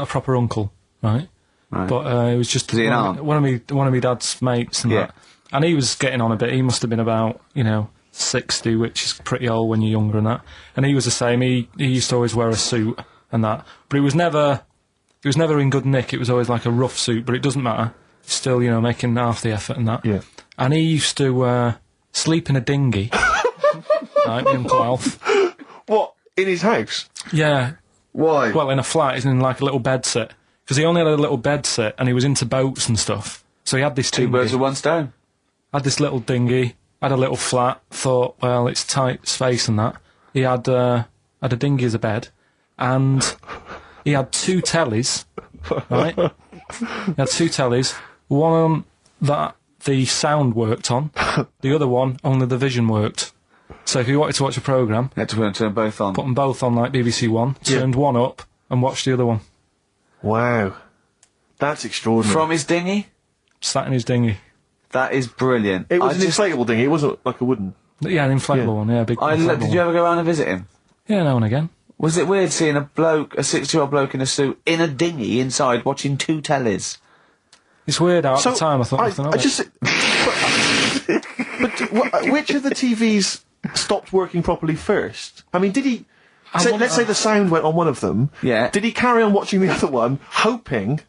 proper uncle, right? Right. But it was just Was he an aunt? one of me dad's mates and Yeah. that. And he was getting on a bit. He must have been about, 60, which is pretty old when you're younger and that. And he was the same. He used to always wear a suit and that. But he was never in good nick. It was always like a rough suit, but it doesn't matter. Still, making half the effort and that. Yeah. And he used to sleep in a dinghy. Right, my Uncle Alf. What? In his house? Yeah. Why? Well, in a flat, he's in like a little bed sit. Because he only had a little bed sit, and he was into boats and stuff. So he had this Two dinghy. birds with one stone. Had this little dinghy, had a little flat, thought, well, it's tight space and that. He had a dinghy as a bed, and he had 2 tellies, right? He had 2 tellies, one that the sound worked on, the other one only the vision worked. So if you wanted to watch a programme, You had to turn both on. put them both on like BBC One, turned one up, and watched the other one. Wow. That's extraordinary. From his dinghy? Sat in his dinghy. That is brilliant. It was I an just- inflatable dinghy, it wasn't like a wooden. Yeah, an inflatable one, yeah, big inflatable Did you one. ever go around and visit him? Yeah, now and again. Was it weird seeing a 60-year-old bloke in a suit, in a dinghy inside, watching 2 tellies? It's weird out at the time, I thought nothing of I it. just. but which of the TVs stopped working properly first? I mean, did he? Let's say the sound went on one of them. Yeah. Did he carry on watching the other one, hoping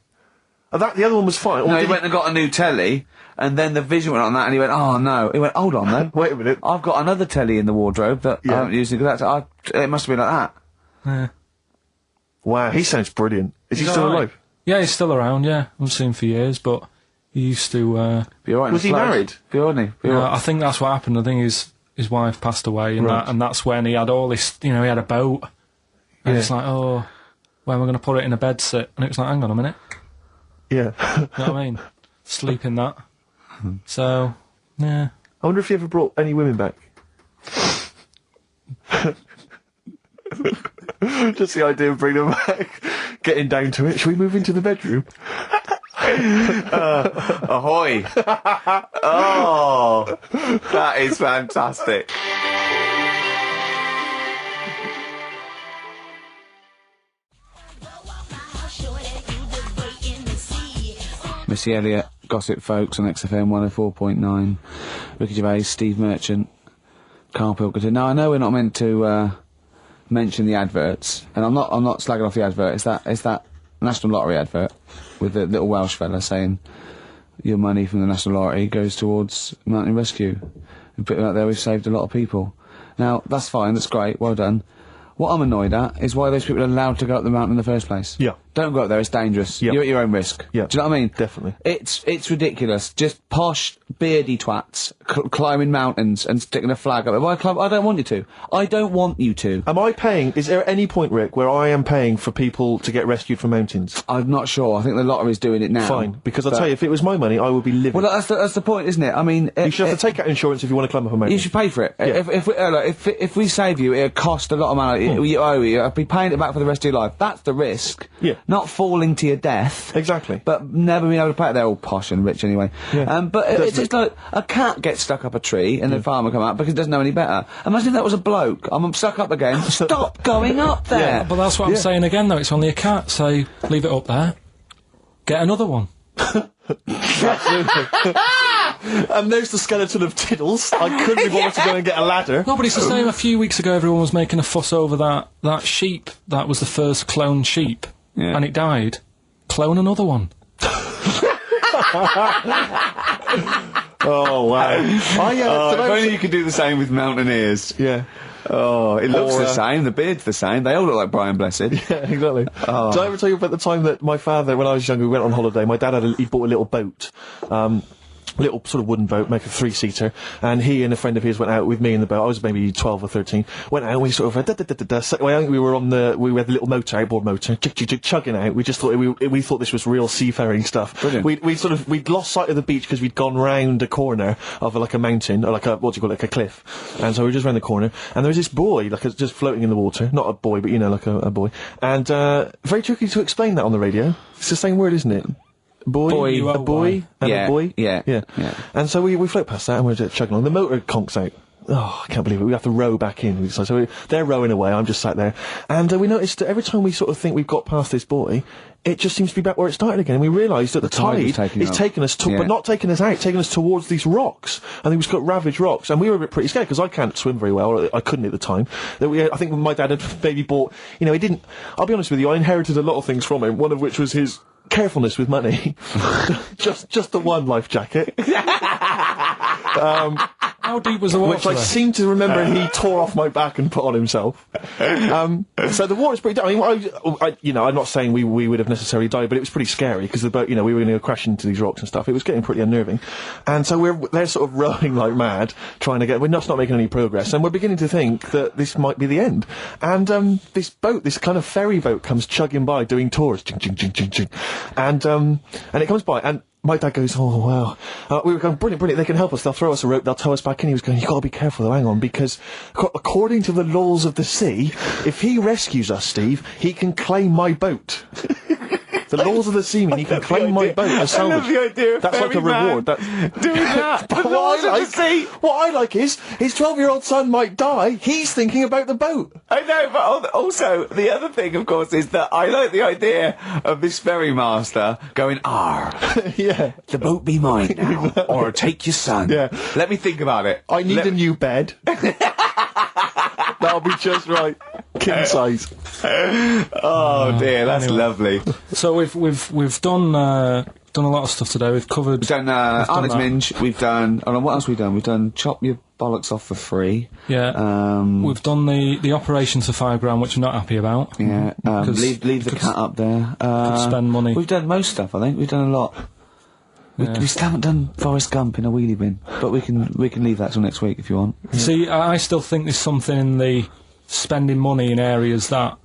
that the other one was fine? Or No, he did went and got a new telly, and then the vision went on that, and he went, oh no. He went, hold on then. Wait a minute. I've got another telly in the wardrobe that I Yeah. haven't used because it must have been like that. Yeah. Wow, he sounds brilliant. Is he He's still alright. alive? Yeah, he's still around, yeah. I haven't seen him for years, but he used to... Be alright. Was he married? Be alright. Be alright. I think that's what happened. I think his wife passed away, and Right. that's when he had all this... he had a boat. And Yeah. it's like, oh, where am I going to put it in a bed sit? And it was like, hang on a minute. Yeah. You know what I mean? Sleep in that. So, yeah. I wonder if he ever brought any women back. Just the idea of bringing them back, getting down to it. Shall we move into the bedroom? Ahoy! Oh, that is fantastic. Missy Elliott, Gossip Folks on XFM 104.9. Ricky Gervais, Steve Merchant, Karl Pilkington. Now I know we're not meant to mention the adverts, and I'm not slagging off the advert. It's that National Lottery advert with the little Welsh fella saying your money from the National Lottery goes towards mountain rescue. And put it out there, we've saved a lot of people. Now that's fine, that's great, well done. What I'm annoyed at is why those people are allowed to go up the mountain in the first place. Yeah. Don't go up there, it's dangerous. Yeah. You're at your own risk. Yeah. Do you know what I mean? Definitely. It's ridiculous. Just posh, beardy twats climbing mountains and sticking a flag up there. Why climb? I don't want you to. I don't want you to. Am I paying? Is there any point, Rick, where I am paying for people to get rescued from mountains? I'm not sure. I think the lottery's doing it now. Fine, because I'll But- tell you, if it was my money, I would be living. Well, that's the point, isn't it? I mean, you should have to take out insurance if you want to climb up a mountain. You should pay for it. Yeah. If we save you, it'll cost a lot of money. You owe you. I'll be paying it back for the rest of your life. That's the risk. Yeah. Not falling to your death. Exactly. But never being able to pay it. They're all posh and rich anyway. Yeah. But it's just like a cat gets stuck up a tree and the farmer come out because it doesn't know any better. Imagine if that was a bloke. I'm stuck up again. Stop going up there. But that's what I'm saying again, though. It's only a cat, so leave it up there. Get another one. And there's the skeleton of Tiddles. I couldn't be bothered to go and get a ladder. No, but it's the same. A few weeks ago, everyone was making a fuss over that sheep. That was the first cloned sheep. Yeah. And it died. Clone another one. Oh wow! If only you could do the same with mountaineers. Yeah. Oh, it looks Or, the same. The beard's the same. They all look like Brian Blessed. Yeah, exactly. Did I ever tell you about the time that my father, when I was younger, we went on holiday? My dad he bought a little boat, little sort of wooden boat, make a 3-seater, and he and a friend of his went out with me in the boat. I was maybe 12 or 13. Went out and we sort of so I think we had the little motor, outboard motor, chugging out. We just thought we thought this was real seafaring stuff. Brilliant. We'd lost sight of the beach because we'd gone round a corner of like a mountain or like a like a cliff, and so we were just round the corner, and there was this boy just floating in the water, not a boy, but like a boy, and very tricky to explain that on the radio. It's the same word, isn't it? Boy, a boy, and Yeah, a boy. yeah, yeah. yeah. And so we float past that, and we're just chugging along. The motor conks out, I can't believe it. We have to row back in. So they're rowing away. I'm just sat there. And we noticed that every time we sort of think we've got past this buoy, it just seems to be back where it started again. And we realised that the tide is taking us to, but not taking us out, taking us towards these rocks. And we've got ravaged rocks. And we were a bit pretty scared because I can't swim very well. Or I couldn't at the time. I think my dad had maybe bought, he didn't, I'll be honest with you, I inherited a lot of things from him, one of which was his carefulness with money. just the one life jacket. How deep was the water? Which I seem to remember he tore off my back and put on himself. So the water's pretty down. I'm not saying we would have necessarily died, but it was pretty scary because the boat, we were going to go crash into these rocks and stuff. It was getting pretty unnerving. And so they're sort of rowing like mad, trying to we're not making any progress, and we're beginning to think that this might be the end. And this boat, this kind of ferry boat, comes chugging by doing tours, ching, ching, ching, ching, ching. And it comes by, and my dad goes, oh, wow. We were going, brilliant, they can help us. They'll throw us a rope, they'll tow us back in. He was going, you've got to be careful, though, hang on, because according to the laws of the sea, if he rescues us, Steve, he can claim my boat. The laws of the sea mean he can claim my boat as salvage. I love the idea of That's like a reward. Doing that. But what I like is, his 12-year-old son might die, he's thinking about the boat. I know, but also, the other thing, of course, is that I like the idea of this ferrymaster going, Yeah. the boat be mine now, or take your son. Yeah. Let me think about it. I need a new bed. That'll be just right. King size. Oh dear, that's lovely. So we've done a lot of stuff today. We've covered. We've done Arnott's Minge. We've done. Oh no, what else have we done? We've done Chop Your Bollocks Off for Free. Yeah. We've done the operations for £5 which I'm not happy about. Yeah. Leave the cat up there. Could spend money. We've done most stuff. I think we've done a lot. We still haven't done Forrest Gump in a wheelie bin, but we can leave that till next week if you want. See, I still think there's something in the spending money in areas that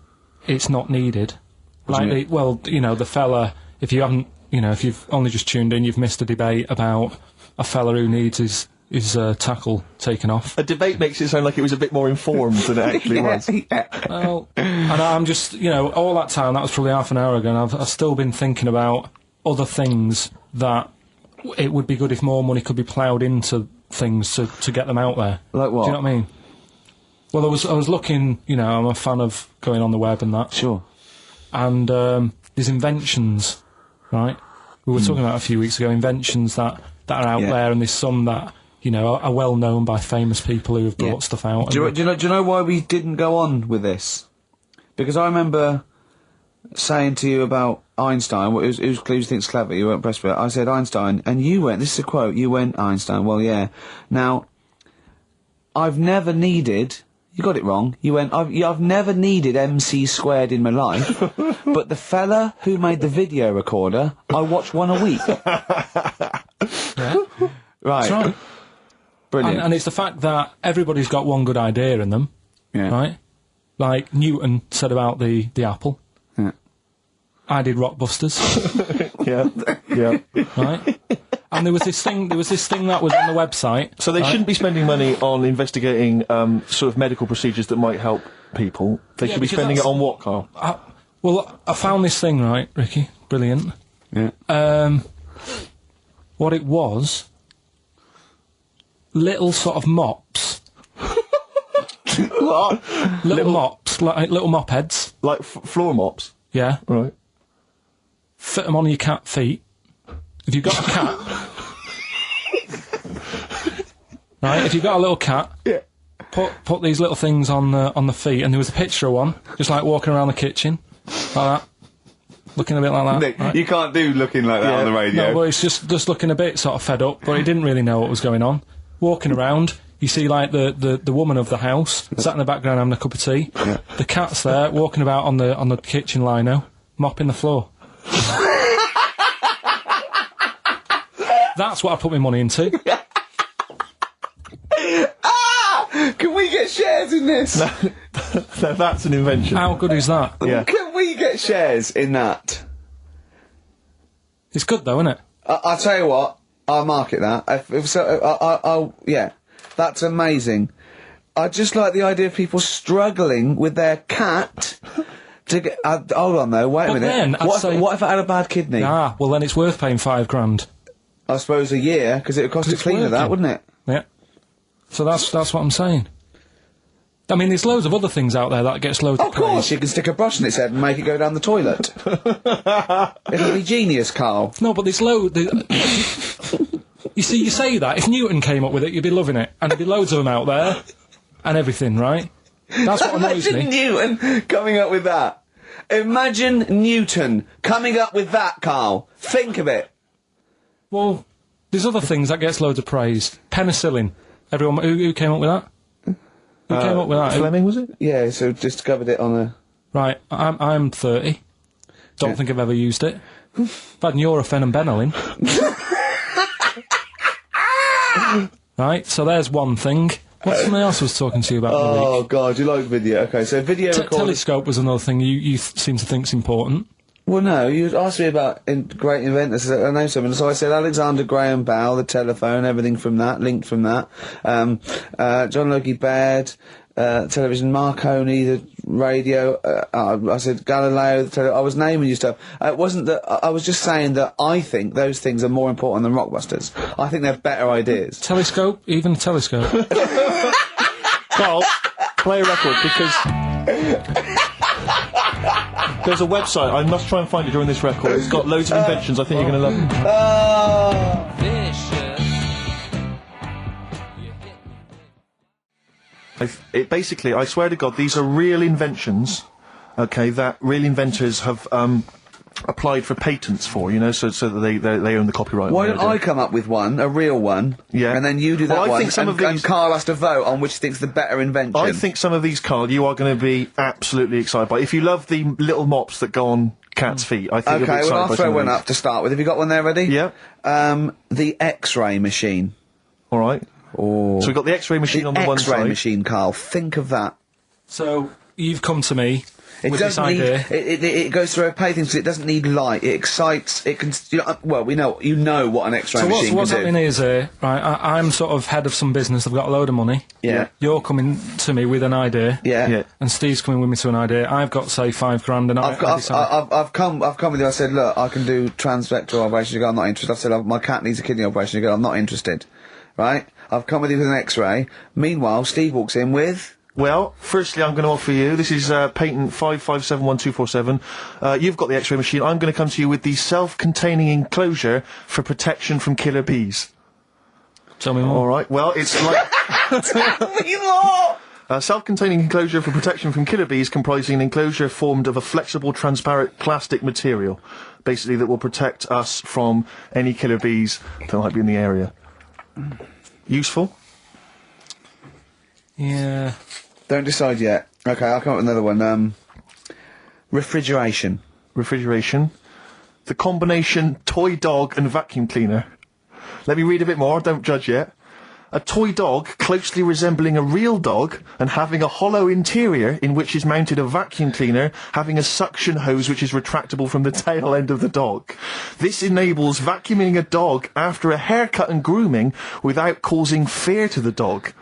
it's not needed. Like, the fella, if you haven't, if you've only just tuned in, you've missed a debate about a fella who needs his tackle taken off. A debate makes it sound like it was a bit more informed than it actually was. Yeah. Well, and I'm just, all that time, that was probably half an hour ago, and I've still been thinking about other things that it would be good if more money could be ploughed into things to get them out there. Like what? Do you know what I mean? Well, I was looking, I'm a fan of going on the web and that. Sure. And there's inventions, right? We were talking about a few weeks ago, inventions that are out there, and there's some that, are well known by famous people who have brought stuff out. Do you know why we didn't go on with this? Because I remember saying to you about Einstein, who thinks clever, you weren't impressed with it. I said Einstein, and you went, this is a quote, you went Einstein, well, yeah. Now, I've never needed, you got it wrong, you went, I've never needed MC² in my life, but the fella who made the video recorder, I watch one a week. Yeah. Right. That's right. Brilliant. And it's the fact that everybody's got one good idea in them, right? Like Newton said about the apple. Yeah. I did Rockbusters. Yeah. Right? And there was this thing that was on the website. So they shouldn't be spending money on investigating sort of medical procedures that might help people. They should be spending it on what, Carl? I found this thing, right, Ricky? Brilliant. Yeah. What it was, little sort of mops. What? Little mops, like little mop heads. Like floor mops? Yeah. Right. Fit them on your cat feet. If you've got a cat... right, if you've got a little cat... Yeah. Put these little things on the feet, and there was a picture of one, just like walking around the kitchen, like that. Looking a bit like that. Nick, right? you can't do looking like that on the radio. No, but it's just looking a bit sort of fed up, but he didn't really know what was going on. Walking around, you see like the woman of the house sat in the background having a cup of tea. Yeah. The cat's there walking about on the kitchen lino, mopping the floor. That's what I put my money into. Can we get shares in this? That's an invention. How good is that? Yeah. Can we get shares in that? It's good though, isn't it? I'll tell you what, I'll market that. I'll yeah, that's amazing. I just like the idea of people struggling with their cat to get... hold on though, wait a minute. Then, what if I had a bad kidney? Well then it's worth paying £5,000. I suppose a year, because it would cost a it's cleaner that, working. wouldn't it? Yeah. So that's what I'm saying. I mean, there's loads of other things out there that gets loads of Of course, praise. you can stick a brush in its head and make it go down the toilet. It'll be genius, Carl. No, but there's loads... You see, you say that. If Newton came up with it, you'd be loving it. And there'd be loads of them out there. And everything, right? That's what annoys Imagine me. Newton coming up with that. Imagine Newton coming up with that, Carl. Think of it. Well, there's other things that gets loads of praise. Penicillin. Everyone... Who came up with that? Who came up with that? Fleming, was it? Yeah, so discovered it on a... Right, I'm 30. Don't think I've ever used it. I've had Nurofen and Benylin. Right, so there's one thing. What's something else I was talking to you about in the week? Oh, God, you like video. Okay, so video recording... Telescope was another thing you seem to think's important. Well, no, you asked me about great inventors. I know something. So I said Alexander Graham Bell, the telephone, everything from that, linked from that. John Logie Baird, television, Marconi, the radio. I said Galileo, the I was naming you stuff. It wasn't that. I was just saying that I think those things are more important than Rockbusters. I think they're better ideas. Telescope? Even a telescope? Carl, play a record, because... There's a website, I must try and find it during this record. It's got loads of inventions, I think you're going to love them. Basically, I swear to God, these are real inventions, okay, that real inventors have applied for patents for, you know, so that they own the copyright. Why don't I come up with one, a real one, Yeah. and then you do that Well, I one, think some and, of these- and Carl has to vote on which he thinks the better invention. I think some of these, Carl, you are going to be absolutely excited by. If you love the little mops that go on cats' feet, I think you'll be Okay, excited well, I'll by throw some of one these. up to start with. Have you got one there ready? Yeah. The X-ray machine. All right. Oh. So we've got the X-ray machine on the one X-ray side. machine, Carl. Think of that. So, you've come to me It with this doesn't need. idea. It goes through a pay thing because it doesn't need light. It excites. It can. You know, well, you know what an X-ray So machine what's can do. happening is, right, I'm sort of head of some business, I've got a load of money. Yeah. You're coming to me with an idea. Yeah. Yeah. And Steve's coming with me to an idea. I've got, say, $5,000 and I've come with you. I said, look, I can do transrectal operations. You go, I'm not interested. I've said, my cat needs a kidney operation. You go, I'm not interested. Right? I've come with you with an X-ray. Meanwhile, Steve walks in with. Well, firstly, I'm going to offer you, this is patent 5571247. You've got the X-ray machine. I'm going to come to you with the self-containing enclosure for protection from killer bees. Tell me more. All right. Well, it's like self-containing enclosure for protection from killer bees, comprising an enclosure formed of a flexible, transparent plastic material, basically that will protect us from any killer bees that might be in the area. Useful? Yeah. Don't decide yet. Okay, I'll come up with another one. Refrigeration. Refrigeration. The combination toy dog and vacuum cleaner. Let me read a bit more, don't judge yet. A toy dog closely resembling a real dog and having a hollow interior in which is mounted a vacuum cleaner having a suction hose which is retractable from the tail end of the dog. This enables vacuuming a dog after a haircut and grooming without causing fear to the dog,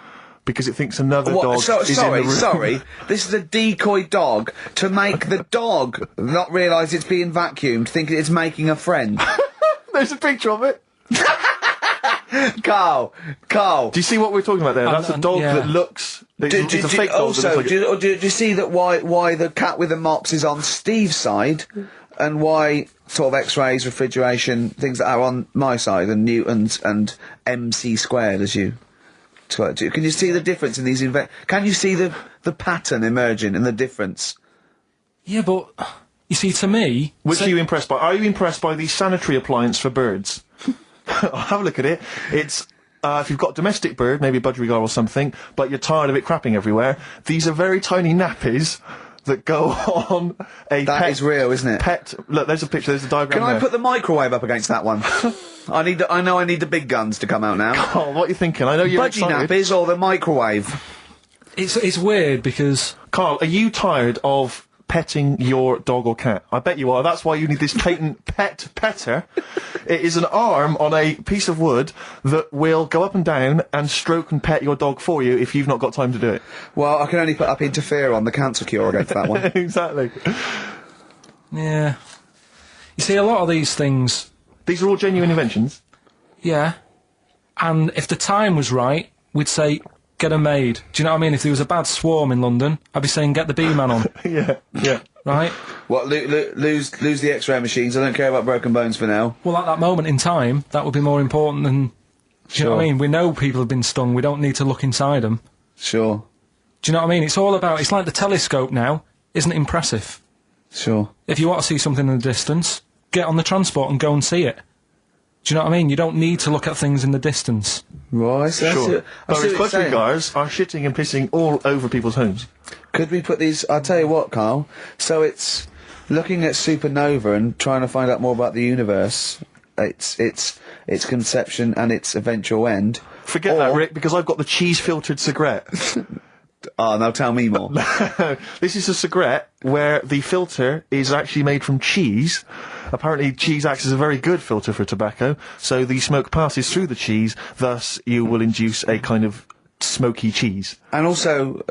because it thinks another dog is in the room. Sorry. This is a decoy dog to make the dog not realise it's being vacuumed, thinking it's making a friend. There's a picture of it. Carl. Do you see what we're talking about there? That's a dog yeah. that looks... It's a fake dog. Also, that looks like do you see that why the cat with the mops is on Steve's side, and why sort of X-rays, refrigeration, things that are on my side, and Newton's and MC squared, as you... Can you see the difference in these Can you see the pattern emerging and the difference? Yeah, but, you see, to me... Which are you impressed by? Are you impressed by the sanitary appliance for birds? Have a look at it. It's, if you've got a domestic bird, maybe a budgerigar or something, but you're tired of it crapping everywhere, these are very tiny nappies that go on a That pet... is real, isn't it? Pet... Look, there's a picture, there's a diagram Can I there. put the microwave up against that one? I know I need the big guns to come out now. Oh, what are you thinking? I know you're Budgie excited. nappies or the microwave? It's weird because... Carl, are you tired of petting your dog or cat? I bet you are. That's why you need this patent pet petter. It is an arm on a piece of wood that will go up and down and stroke and pet your dog for you if you've not got time to do it. Well, I can only put up interferon, the cancer cure, against that one. Exactly. Yeah. You see, a lot of these things... These are all genuine inventions. Yeah. And if the time was right, we'd say, get them made. Do you know what I mean? If there was a bad swarm in London, I'd be saying get the B-man on, Yeah. right? What, lose the X-ray machines? I don't care about broken bones for now. Well, at that moment in time, that would be more important than... Do you know what I Sure. mean? We know people have been stung. We don't need to look inside them. Sure. Do you know what I mean? It's all about... It's like the telescope now isn't impressive. Sure. If you want to see something in the distance, get on the transport and go and see it. Do you know what I mean? You don't need to look at things in the distance. Right, so Sure. I see Those what you're saying. guys are shitting and pissing all over people's homes. Could we put these... I'll tell you what, Carl. So it's looking at supernova and trying to find out more about the universe, its conception and its eventual end. Forget that, Rick, because I've got the cheese-filtered cigarette. Oh, now tell me more. This is a cigarette where the filter is actually made from cheese. Apparently, cheese acts as a very good filter for tobacco, so the smoke passes through the cheese, thus you will induce a kind of smoky cheese. And also,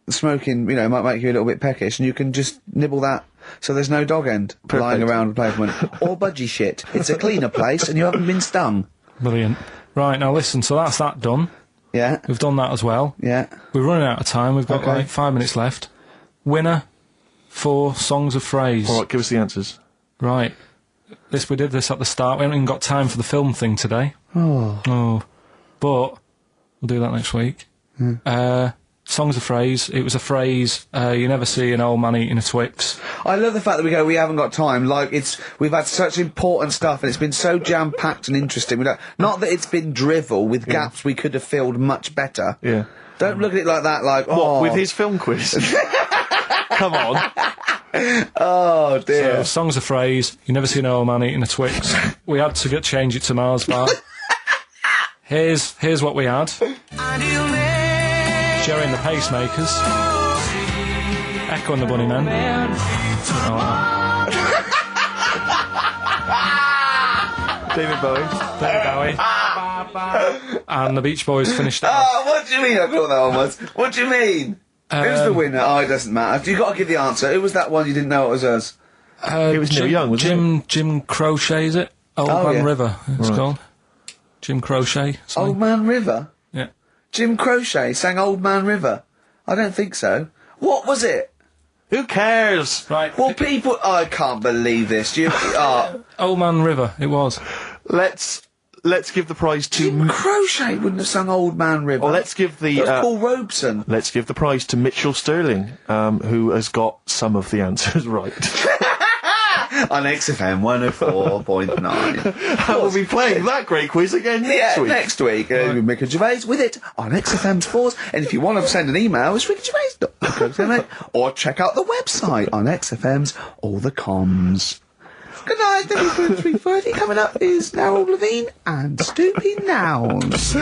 smoking, might make you a little bit peckish, and you can just nibble that, so there's no dog end lying around the pavement. Or budgie shit. It's a cleaner place, and you haven't been stung. Brilliant. Right, now listen, so that's that done. Yeah, We've done that as well. yeah. We're running out of time. We've got Okay. like 5 minutes left. Winner for Songs of Phrase. All right, give us the answers. Right. We did this at the start. We haven't even got time for the film thing today. Oh. But we'll do that next week. Songs of Phrase. It was a phrase you never see an old man eating a Twix. I love the fact that we haven't got time. Like, we've had such important stuff, and it's been so jam-packed and interesting. Not that it's been drivel with gaps we could have filled much better. Yeah. Don't look at it like that, like, What, with his film quiz? Come on. Oh, dear. So, Songs of Phrase. You never see an old man eating a Twix. We had to change it to Mars Bar. Here's what we had. Jerry and the Pacemakers. Echo and the Bunnymen. David Bowie. And the Beach Boys finished it off. Oh, what do you mean I thought that one was? What do you mean? Who's the winner? Oh, it doesn't matter. You've got to give the answer. Who was that one you didn't know it was us? It was Neil Young, wasn't Jim Crochet, is it? Old Man yeah. River, it's called. Jim Crochet. Old Man River? Yeah. Jim Crochet sang Old Man River? I don't think so. What was it? Who cares? Right. Well, people... I can't believe this. Old Man River, it was. Let's give the prize to... Jim Crochet wouldn't have sung Old Man River. Well, let's give the... That was Paul Robeson. Let's give the prize to Mitchell Sterling, who has got some of the answers right. On XFM 104.9. We'll be playing that great quiz again next week. Next week. Ricky Gervais with it on XFM's 4s. And if you want to send an email, it's rickygervais.co.uk or check out the website on XFM's All the Comms. Good night, 3:30. Coming up is Darryl Levine and Stoopy Nouns.